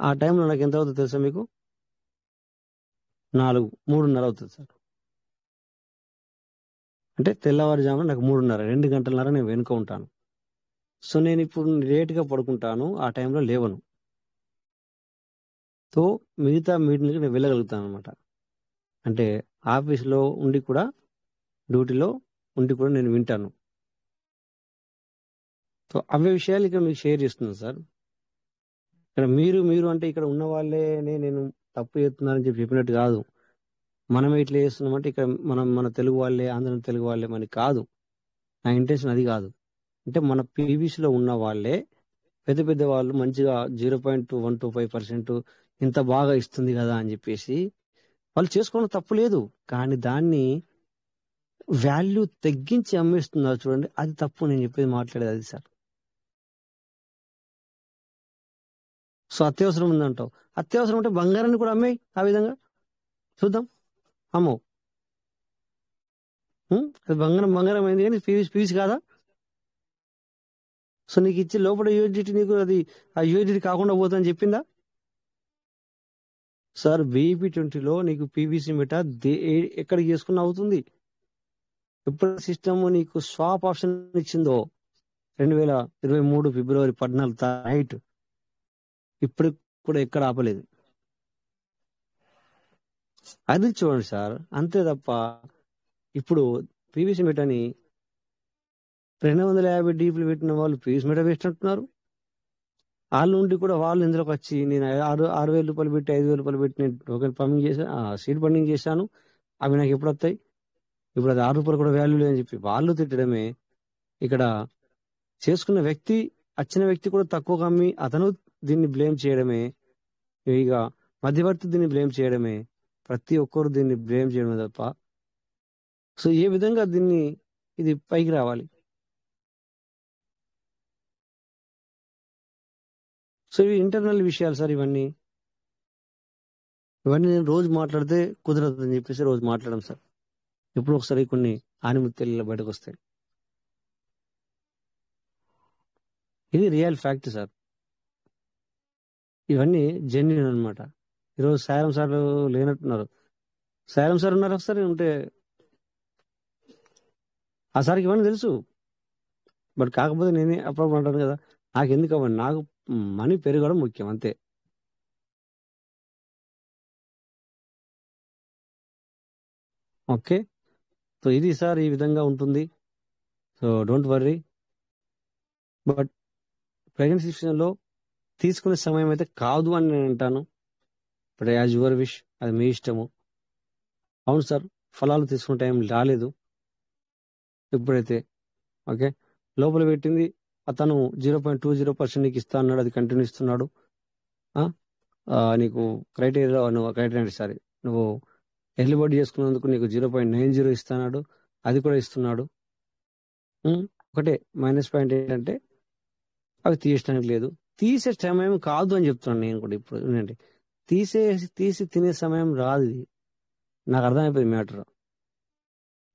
ఆ టైంలో నాకు ఎంత అవుతుంది తెలుసా మీకు? 3:30 అవుతుంది సార్. అంటే తెల్లవారుజామున నాకు 3:30, 2 గంటలన్నర నేను వెనుక ఉంటాను. సో నేను ఇప్పుడు లేట్గా పడుకుంటాను, ఆ టైంలో లేవను. సో మిగతా మీటింగ్కి నేను వెళ్ళగలుగుతాను అనమాట. అంటే ఆఫీస్లో ఉండి కూడా, డ్యూటీలో ఉండి కూడా నేను వింటాను. సో అవే విషయాలు ఇక్కడ మీకు షేర్ చేస్తున్నాను సార్. ఇక్కడ మీరు అంటే ఇక్కడ ఉన్న వాళ్ళే నేను తప్పు చేస్తున్నానని చెప్పినట్టు కాదు. మనమే ఇట్లా చేస్తున్నామంటే ఇక్కడ మన తెలుగు వాళ్ళే, ఆంధ్ర తెలుగు వాళ్ళే మనకి కాదు. నా ఇంటెన్షన్ అది కాదు. అంటే మన పీవీసీలో ఉన్న వాళ్ళే పెద్ద వాళ్ళు మంచిగా 0.125% ఇంత బాగా ఇస్తుంది కదా అని చెప్పేసి వాళ్ళు చేసుకోవడం తప్పు లేదు. కానీ దాన్ని వాల్యూ తగ్గించి అమ్మేస్తున్నారు చూడండి, అది తప్పు. నేను చెప్పేది మాట్లాడేది అది సార్. సో అత్యవసరం ఉందంటావు, అత్యవసరం ఉంటే బంగారాన్ని కూడా అమ్మేయి ఆ విధంగా, చూద్దాం. అమ్మో అది బంగారం అయింది కానీ పీవీసీ కాదా? సో నీకు ఇచ్చి లోపల యూఎస్డిటీ నీకు అది ఆ యూఎస్డిటీ కాకుండా పోతుందని చెప్పిందా సార్? BEP20లో నీకు పీవీసీ మీట ఎక్కడికి చేసుకున్న అవుతుంది. ఎప్పుడు సిస్టమ్ నీకు స్వాప్ ఆప్షన్ ఇచ్చిందో 2023 ఫిబ్రవరి 14 నైట్, ఇప్పుడు కూడా ఎక్కడ ఆపలేదు. అది చూడండి సార్, అంతే తప్ప ఇప్పుడు పీవీసీ మీటని 250 డీపీలు పెట్టిన వాళ్ళు పీవీసీ మీట వేస్ట్ అంటున్నారు. వాళ్ళు ఉండి కూడా వాళ్ళు ఇందులోకి వచ్చి నేను ₹6,000 పెట్టి ₹5,000 పెట్టి నేను టోకెన్ పంపింగ్ చేశాను, సీడ్ ఫండింగ్ చేశాను, అవి నాకు ఎప్పుడు వస్తాయి, ఇప్పుడు అది ₹6 కూడా వాల్యూ లేదని చెప్పి వాళ్ళు తిట్టడమే. ఇక్కడ చేసుకున్న వ్యక్తి, వచ్చిన వ్యక్తి కూడా తక్కువ అమ్మి అతను దీన్ని బ్లేమ్ చేయడమే. ఇక మధ్యవర్తి దీన్ని బ్లేమ్ చేయడమే. ప్రతి ఒక్కరు దీన్ని బ్లేమ్ చేయడమే తప్ప సో ఏ విధంగా ఇది పైకి రావాలి? సో ఇవి ఇంటర్నల్ విషయాలు సార్. ఇవన్నీ నేను రోజు మాట్లాడితే కుదరదు అని చెప్పేసి రోజు మాట్లాడడం సార్. ఎప్పుడు ఒకసారి కొన్ని ఆనిముత్యాలు బయటకు వస్తాయి. ఇది రియల్ ఫ్యాక్ట్ సార్. ఇవన్నీ జెన్యున్ అనమాట. ఈరోజు సారం సార్ లేనట్టున్నారు. సారం సార్ ఉన్నారు ఒకసారి ఉంటే ఆ సార్కి ఇవన్నీ తెలుసు. బట్ కాకపోతే నేనే అప్పుడప్పుడు అంటాను కదా, నాకు ఎందుకు అవ్వండి, నాకు మనీ పెరగడం ముఖ్యం అంతే. ఓకే, సో ఇది సార్, ఈ విధంగా ఉంటుంది. So don't worry. But pregnancy విషయంలో తీసుకునే సమయం అయితే కాదు అని నేను అంటాను. బట్ యాజ్ యువర్ విష్, అది మీ ఇష్టము. అవును సార్, ఫలాలు తీసుకునే టైం రాలేదు. ఎప్పుడైతే ఓకే లోపల పెట్టింది అతను 0.20% నీకు ఇస్తా అన్నాడు, అది కంటిన్యూ ఇస్తున్నాడు. ఆ? నీకు క్రైటీరియా సారీ నువ్వు ఎర్లీ బర్డ్ చేసుకున్నందుకు నీకు 0.90 ఇస్తున్నాడు, అది కూడా ఇస్తున్నాడు. ఒకటే మైనస్ పాయింట్ ఏంటంటే అవి తీయడానికి లేదు. తీసే సమయం కాదు అని చెప్తున్నాను నేను కూడా. ఇప్పుడు ఏంటంటే తీసి తినే సమయం రాదు. ఇది నాకు అర్థమైపోయింది మ్యాటర్.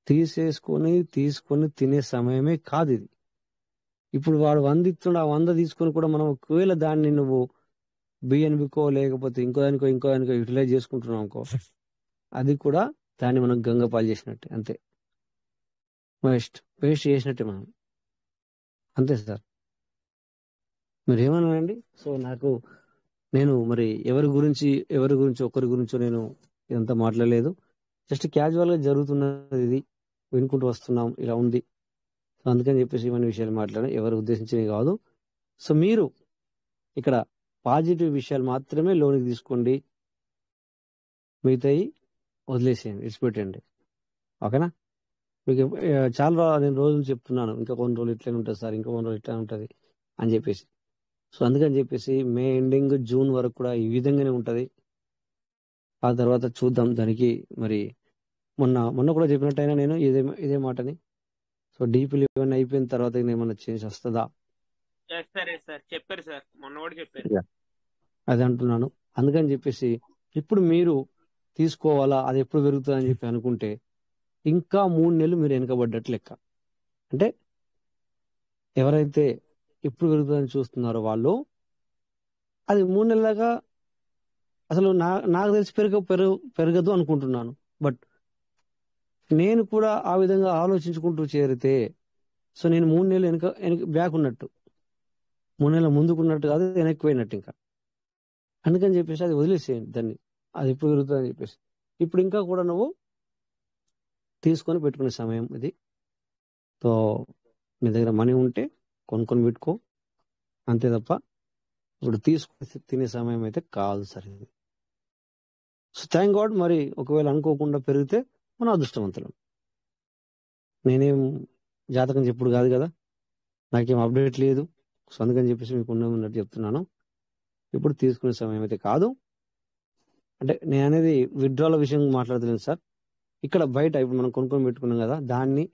తీసుకొని తినే సమయమే కాదు ఇది. ఇప్పుడు వాడు 100 ఇస్తున్నాడు, ఆ 100 తీసుకొని కూడా మనం ఒకవేళ దాన్ని నువ్వు బిఎన్బికో లేకపోతే ఇంకో దానికో యూటిలైజ్ చేసుకుంటున్నావు అనుకో, అది కూడా దాన్ని మనం గంగపాలు చేసినట్టే, అంతే. వేస్ట్ చేసినట్టే మనం, అంతే సార్. మీరు ఏమన్నానండి? సో నేను మరి ఎవరి గురించి ఒకరి గురించో నేను ఇదంతా మాట్లాడలేదు. జస్ట్ క్యాజువల్ గా జరుగుతున్నది, ఇది వినుకుంటూ వస్తున్నాం, ఇలా ఉంది. సో అందుకని చెప్పేసి ఇవన్నీ విషయాలు మాట్లాడడం ఎవరు ఉద్దేశించినవి కాదు. సో మీరు ఇక్కడ పాజిటివ్ విషయాలు మాత్రమే లోనికి తీసుకోండి, మిగతాయి వదిలేసేయండి, ఇడిచిపెట్టండి. ఓకేనా? మీకు చాలా నేను రోజులు చెప్తున్నాను, ఇంకా కొన్ని రోజులు ఇట్లనే ఉంటుంది సార్, ఇంకా కొన్ని రోజులు ఇట్లా ఉంటుంది అని చెప్పేసి. సో అందుకని చెప్పేసి మే ఎండింగ్ జూన్ వరకు కూడా ఈ విధంగానే ఉంటుంది. ఆ తర్వాత చూద్దాం దానికి. మరి మొన్న కూడా చెప్పినట్టయినా నేను ఇదే మాటని. సో డీపీలు ఇవన్నీ అయిపోయిన తర్వాత ఏమన్నా చేంజ్ వస్తుందా చెప్పారు సార్, మొన్న కూడా చెప్పారు. అది అంటున్నాను. అందుకని చెప్పేసి ఇప్పుడు మీరు తీసుకోవాలా, అది ఎప్పుడు పెరుగుతుంది అని చెప్పి అనుకుంటే ఇంకా 3 నెలలు మీరు వెనకబడ్డట్లు లెక్క. అంటే ఎవరైతే ఎప్పుడు పెరుగుతుందని చూస్తున్నారో వాళ్ళు అది 3 నెలల దాకా అసలు నాకు తెలిసి పెరగదు అనుకుంటున్నాను. బట్ నేను కూడా ఆ విధంగా ఆలోచించుకుంటూ చేరితే సో నేను 3 నెలలు వెనక బ్యాక్ ఉన్నట్టు, 3 నెలల ముందుకున్నట్టు కాదు, వెనక్కి పోయినట్టు ఇంకా. అందుకని చెప్పేసి అది వదిలేసేయండి దాన్ని, అది ఎప్పుడు పెరుగుతుంది అని చెప్పేసి. ఇప్పుడు ఇంకా కూడా నువ్వు తీసుకొని పెట్టుకునే సమయం ఇది. సో మీ దగ్గర మనీ ఉంటే కొనుక్కొని పెట్టుకో, అంతే తప్ప ఇప్పుడు తీసుకొని తినే సమయం అయితే కాదు సార్ ఇది. So thank God. మరి ఒకవేళ అనుకోకుండా పెరిగితే మన అదృష్టవంతులం. నేనేం జాతకం చెప్పుడు కాదు కదా, నాకేం అప్డేట్ లేదు. సో అందుకని చెప్పేసి మీకు ఉన్నట్టు చెప్తున్నాను. ఇప్పుడు తీసుకునే సమయం అయితే కాదు. అంటే నేను అనేది విత్డ్రాల విషయం మాట్లాడలేదు సార్. ఇక్కడ బయట ఇప్పుడు మనం కొనుక్కొని పెట్టుకున్నాం కదా, దాన్ని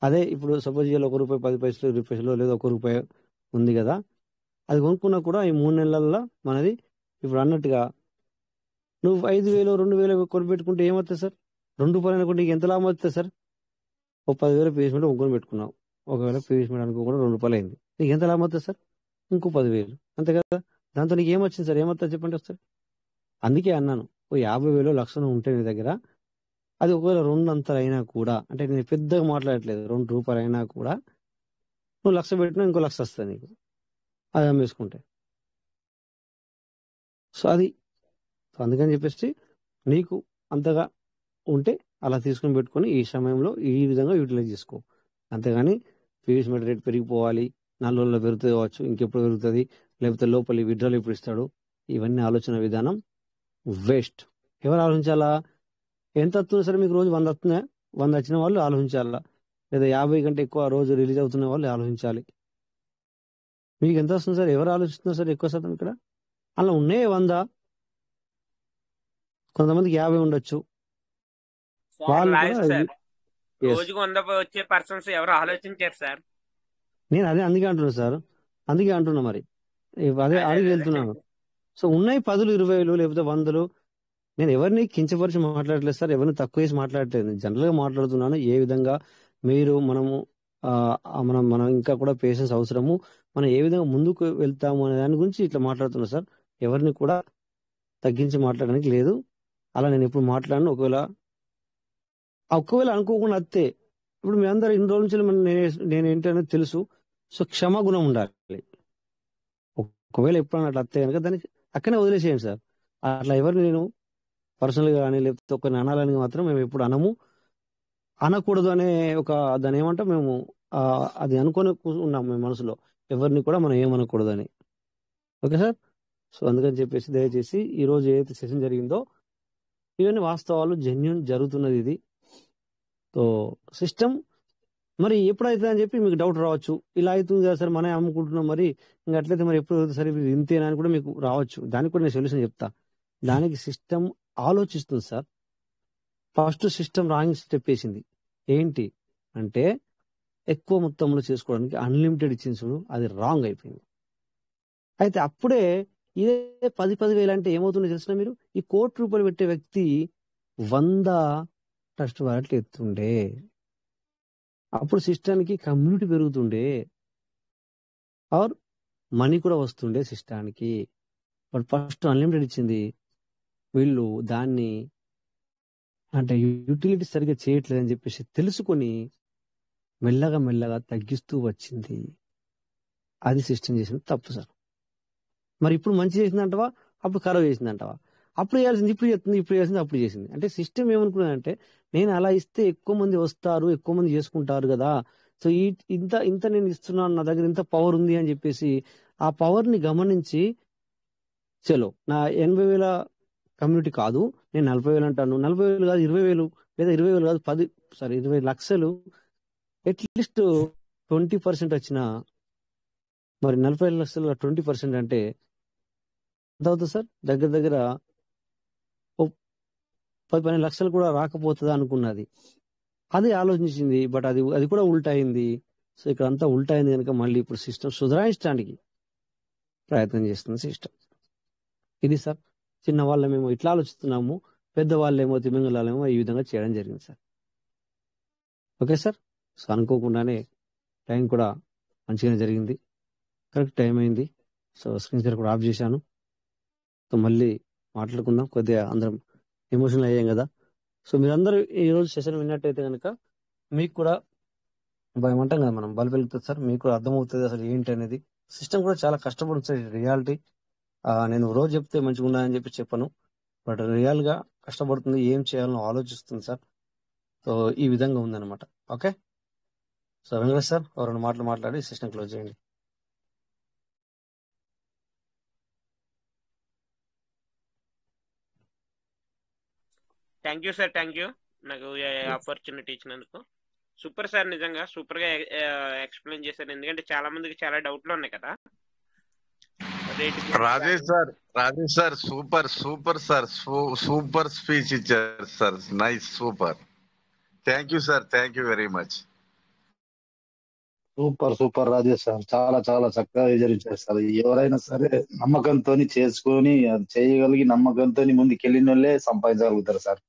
అదే ఇప్పుడు సపోజ్ ఇవాళ ₹1 10 పైసలు 20 పైసలు లేదా ₹1 ఉంది కదా, అది కొనుక్కున్నా కూడా ఈ 3 నెలల్లో మనది ఇప్పుడు అన్నట్టుగా నువ్వు 5,000 2,000 కొని పెట్టుకుంటే ఏమవుతుంది సార్? ₹2 అనుకుంటే నీకు ఎంత లాభం వస్తుంది సార్? ఓ 10,000 పీవీసీ కొనుక్కొని పెట్టుకున్నావు, ఒకవేళ పీవీసీ అనుకోకుండా ₹2 అయింది, నీకు ఎంత లాభం వస్తుంది సార్? ఇంకో 10,000, అంతే కదా. దాంతో నీకు ఏమొచ్చింది సార్? ఏమవుతుంది చెప్పండి ఒకసారి. అందుకే అన్నాను, ఓ 50,000 లక్షలు ఉంటే నీ దగ్గర, అది ఒకవేళ 2 అంతలు అయినా కూడా, అంటే నేను పెద్దగా మాట్లాడట్లేదు, ₹2 అయినా కూడా నువ్వు 1,00,000 పెట్టినా ఇంకో 1,00,000 వస్తుంది నీకు, అది అమ్మేసుకుంటే. సో అది అందుకని చెప్పేసి నీకు అంతగా ఉంటే అలా తీసుకొని పెట్టుకొని ఈ సమయంలో ఈ విధంగా యూటిలైజ్ చేసుకో. అంతేగాని పీవీసీ మీటర్ రేట్ పెరిగిపోవాలి, 4 రోజుల్లో పెరుగుతుంది కావచ్చు, ఇంకెప్పుడు పెరుగుతుంది, లేకపోతే లోపలి విత్డ్రాల్ ఎప్పుడు ఇస్తాడు, ఇవన్నీ ఆలోచన విధానం వేస్ట్. ఎవరు ఆలోచించాలా? ఎంత వస్తుంది సరే మీకు రోజు 100 వస్తున్నాయా? 100 వచ్చిన వాళ్ళు ఆలోచించాలా, లేదా 50 కంటే ఎక్కువ రోజు రిలీజ్ అవుతున్న వాళ్ళు ఆలోచించాలి. మీకు ఎంత వస్తుంది సార్? ఎవరు ఆలోచిస్తున్నారు సార్ ఎక్కువ శాతం ఇక్కడ? అలా ఉన్నాయి 100, కొంతమందికి 50 ఉండొచ్చు. వాళ్ళు రోజుకు 100 వచ్చే పర్సన్స్ ఎవరు ఆలోచించారు సార్? నేను అదే అందుకే అంటున్నా సార్, అందుకే అంటున్నా. మరి అదే అడిగి వెళ్తున్నాను. సో ఉన్నాయి 10, 20 లేకపోతే 100. నేను ఎవరిని కించపరిచి మాట్లాడలేదు సార్, ఎవరిని తక్కువ వేసి మాట్లాడలేదు, జనరల్ గా మాట్లాడుతున్నాను. ఏ విధంగా మీరు మనం ఇంకా కూడా పేషెన్స్ అవసరము, మనం ఏ విధంగా ముందుకు వెళ్తాము అనే దాని గురించి ఇట్లా మాట్లాడుతున్నా సార్. ఎవరిని కూడా తగ్గించి మాట్లాడడానికి లేదు, అలా నేను ఎప్పుడు మాట్లాడను. ఒకవేళ అనుకోకుండా అత్తే, ఇప్పుడు మీ అందరూ ఇన్ని రోజుల నుంచి నేను ఏంటనేది తెలుసు. సో క్షమాగుణం ఉండాలి. ఒకవేళ ఎప్పుడన్నా అట్లా అత్తే కనుక దానికి అక్కడనే వదిలేసేయండి సార్. అట్లా ఎవరిని నేను పర్సనల్గా కానీ లేకపోతే ఒకరిని అనాలని మాత్రం మేము ఎప్పుడు అనకూడదు అనే దాని ఏమంటే మేము అది అనుకొని ఉన్నాం మేము మనసులో, ఎవరిని కూడా మనం ఏమనకూడదు అని. Okay sir. సో అందుకని చెప్పేసి దయచేసి ఈ రోజు ఏదైతే సెషన్ జరిగిందో ఇవన్నీ వాస్తవాలు, జెన్యూన్ జరుగుతున్నది ఇది. సో సిస్టమ్ మరి ఎప్పుడైతే అని చెప్పి మీకు డౌట్ రావచ్చు. ఇలా అవుతుంది కదా సార్, మనమే అమ్ముకుంటున్నాం, మరి ఇంకా అట్లయితే మరి ఎప్పుడు అవుతుంది సార్, ఇది ఇంతేనా అని కూడా మీకు రావచ్చు. దానికి కూడా నేను సొల్యూషన్ చెప్తా. దానికి సిస్టమ్ ఆలోచిస్తుంది sir. First system wrong step వేసింది. ఏంటి అంటే ఎక్కువ మొత్తంలో చేసుకోవడానికి అన్లిమిటెడ్ ఇచ్చింది చూడు, అది రాంగ్ అయిపోయింది. అయితే అప్పుడే ఇదే 10,000 అంటే ఏమవుతుందో తెలిసిన మీరు, ఈ ₹1,00,00,000 పెట్టే వ్యక్తి 100 ట్రస్ట్ వాలెట్లు ఎత్తుండే. అప్పుడు సిస్టానికి కమ్యూనిటీ పెరుగుతుండే, ఆర్ మనీ కూడా వస్తుండే సిస్టానికి. బట్ ఫస్ట్ అన్లిమిటెడ్ ఇచ్చింది, వీళ్ళు దాన్ని అంటే యూటిలిటీ సరిగ్గా చేయట్లేదని చెప్పేసి తెలుసుకొని మెల్లగా మెల్లగా తగ్గిస్తూ వచ్చింది. అది సిస్టమ్ చేసిన తప్పు సార్. మరి ఇప్పుడు మంచి చేసిందంటవా, అప్పుడు ఖరాబ్ చేసిందంటవా? అప్పుడు చేయాల్సింది ఇప్పుడు చేస్తుంది, ఇప్పుడు చేయాల్సింది అప్పుడు చేసింది. అంటే సిస్టమ్ ఏమనుకున్నదంటే, నేను అలా ఇస్తే ఎక్కువ మంది వస్తారు, ఎక్కువ మంది చేసుకుంటారు కదా, సో ఇంత ఇంత నేను ఇస్తున్నాను, నా దగ్గర ఇంత పవర్ ఉంది అని చెప్పేసి ఆ పవర్ ని గమనించి, చలో నా 80,000 కమ్యూనిటీ కాదు, నేను 40,000 అంటాను, 40,000 కాదు 20,000, లేదా 20,000 కాదు 20 లక్షలు, అట్లీస్ట్ 20% వచ్చినా, మరి 40 లక్షల 20% అంటే ఎంత అవుతుంది సార్? దగ్గర దగ్గర 10-12 లక్షలు కూడా రాకపోతుందా అనుకున్నది. అది ఆలోచించింది, బట్ అది అది కూడా ఉల్టా అయింది. సో ఇక్కడ అంతా ఉల్టా అయింది కనుక మళ్ళీ ఇప్పుడు సిస్టమ్ సుధరాయించడానికి ప్రయత్నం చేస్తుంది సిస్టమ్. ఇది సార్, చిన్న వాళ్ళమేమో ఇట్లా ఆలోచిస్తున్నాము, పెద్దవాళ్ళేమో తిమింగళాలేమో ఈ విధంగా చేయడం జరిగింది సార్. Okay sir. సో అనుకోకుండానే టైం కూడా మంచిగానే జరిగింది, కరెక్ట్ టైం అయింది. సో స్క్రీన్ షేర్ కూడా ఆఫ్ చేశాను. సో మళ్ళీ మాట్లాడుకుందాం. కొద్దిగా అందరం ఎమోషనల్ అయ్యాం కదా. సో మీరందరూ ఈ రోజు సెషన్ విన్నట్టయితే కనుక మీకు కూడా ఏమంటాం కదా మనం, బలి వెలుగుతుంది సార్, మీకు కూడా అర్థమవుతుంది అసలు ఏంటి అనేది. సిస్టమ్ కూడా చాలా కష్టపడుతుంది, రియాలిటీ. నేను రోజు చెప్తే మంచిగా ఉండాలని చెప్పి చెప్పను, బట్ రియల్ గా కష్టపడుతుంది, ఏం చేయాలో ఆలోచిస్తుంది సార్. సో ఈ విధంగా ఉందన్నమాట. ఓకే. సో వెంకటేష్ సార్ ఒక 2 మాటలు మాట్లాడి సెషన్ క్లోజ్ చేయండి. Thank you sir, thank you నాకు ఆపర్చునిటీ ఇచ్చినందుకు. సూపర్ సార్, నిజంగా సూపర్ గా ఎక్స్ప్లెయిన్ చేశారు. ఎందుకంటే చాలా మందికి చాలా డౌట్లు ఉన్నాయి కదా. Rajesh sir super sir, super speech ఇచ్చారు sir. Nice, super. Thank you sir, thank you very much. Super Rajesh sir, చాలా చాలా చక్కగా వివరించారు సార్. ఎవరైనా సరే నమ్మకంతో చేసుకొని అది చేయగలిగి నమ్మకంతో ముందుకెళ్ళిన వాళ్ళే సంపాదించగలుగుతారు సార్.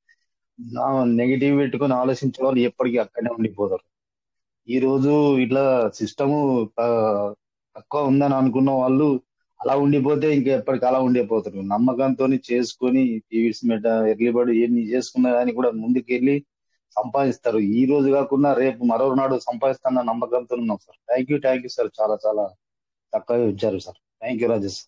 నెగిటివ్ పెట్టుకొని ఆలోచించే వాళ్ళు ఎప్పటికీ అక్కడనే ఉండిపోతారు. ఈ రోజు ఇట్లా సిస్టము తక్కువ ఉందని అనుకున్న వాళ్ళు అలా ఉండిపోతే ఇంకా ఎప్పటికీ అలా ఉండిపోతారు. నమ్మకంతో చేసుకొని టీవీస్ మీద ఎర్లీబడి ఎన్ని చేసుకున్నా కానీ కూడా ముందుకెళ్ళి సంపాదిస్తారు. ఈ రోజు కాకుండా రేపు మరో నాడు సంపాదిస్తాన్న నమ్మకంతో ఉన్నాం సార్. థ్యాంక్ యూ సార్, చాలా చాలా చక్కగా ఇచ్చారు sir. Thank you Rajesh.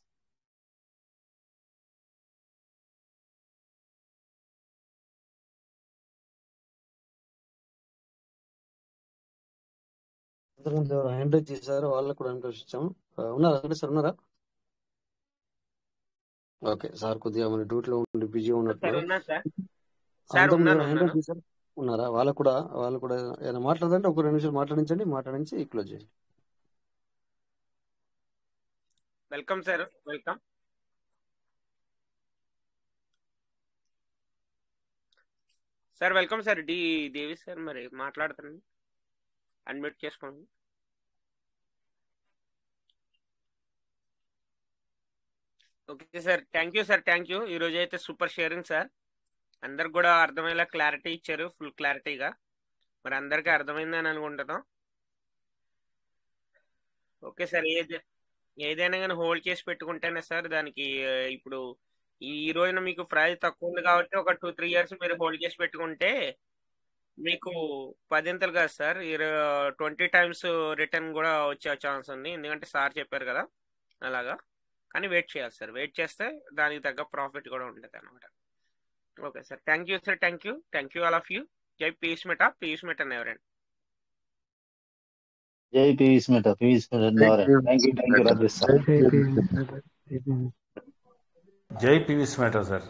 Hand raise చేశారు, వాళ్ళకు కూడా ఇచ్చాము. ఉన్నారా అంటే సార్, ఉన్నారా? ఓకే సార్, కొద్దిగా మన డ్యూటీలో ఉండి బిజీగా ఉన్నట్టు. హ్యాండ్ రైజ్ చేశారు, ఉన్నారా? వాళ్ళు కూడా ఏదైనా మాట్లాడదంటే ఒక 2 నిమిషాలు మాట్లాడించి క్లోజ్ చేయండి. Welcome sir, welcome sir, welcome sir. D Devi sir, మరి మాట్లాడుతున్నాను, అన్మ్యూట్ చేసుకోండి. Okay sir, thank you sir, thank you. ఈ రోజు అయితే సూపర్ షేరింగ్ సార్. అందరికి కూడా అర్థమయ్యేలా క్లారిటీ ఇచ్చారు, ఫుల్ క్లారిటీగా. మరి అందరికీ అర్థమైందని అనుకుంటున్నాం. ఓకే సార్, ఏదైనా కానీ హోల్డ్ చేసి పెట్టుకుంటేనే సార్ దానికి ఇప్పుడు ఈ రోజున మీకు ప్రైస్ తక్కువ ఉంది కాబట్టి ఒక 2-3 ఇయర్స్ మీరు హోల్డ్ చేసి పెట్టుకుంటే మీకు 10 కాదు సార్, 20 times రిటర్న్ కూడా వచ్చే ఛాన్స్ ఉంది. ఎందుకంటే సార్ చెప్పారు కదా అలాగా. కానీ వెయిట్ చేయాలి సార్, వెయిట్ చేస్తే దానికి తగ్గ ప్రాఫిట్ కూడా ఉంటుంది అనమాట. Okay sir, thank you sir, thank you all of you. జై పీయూష్ మెటా నెవరెండ్. జై పీయూష్ మెటా నెవరెండ్. Thank you Rajesh sir. జై పీయూష్ మెటా సార్.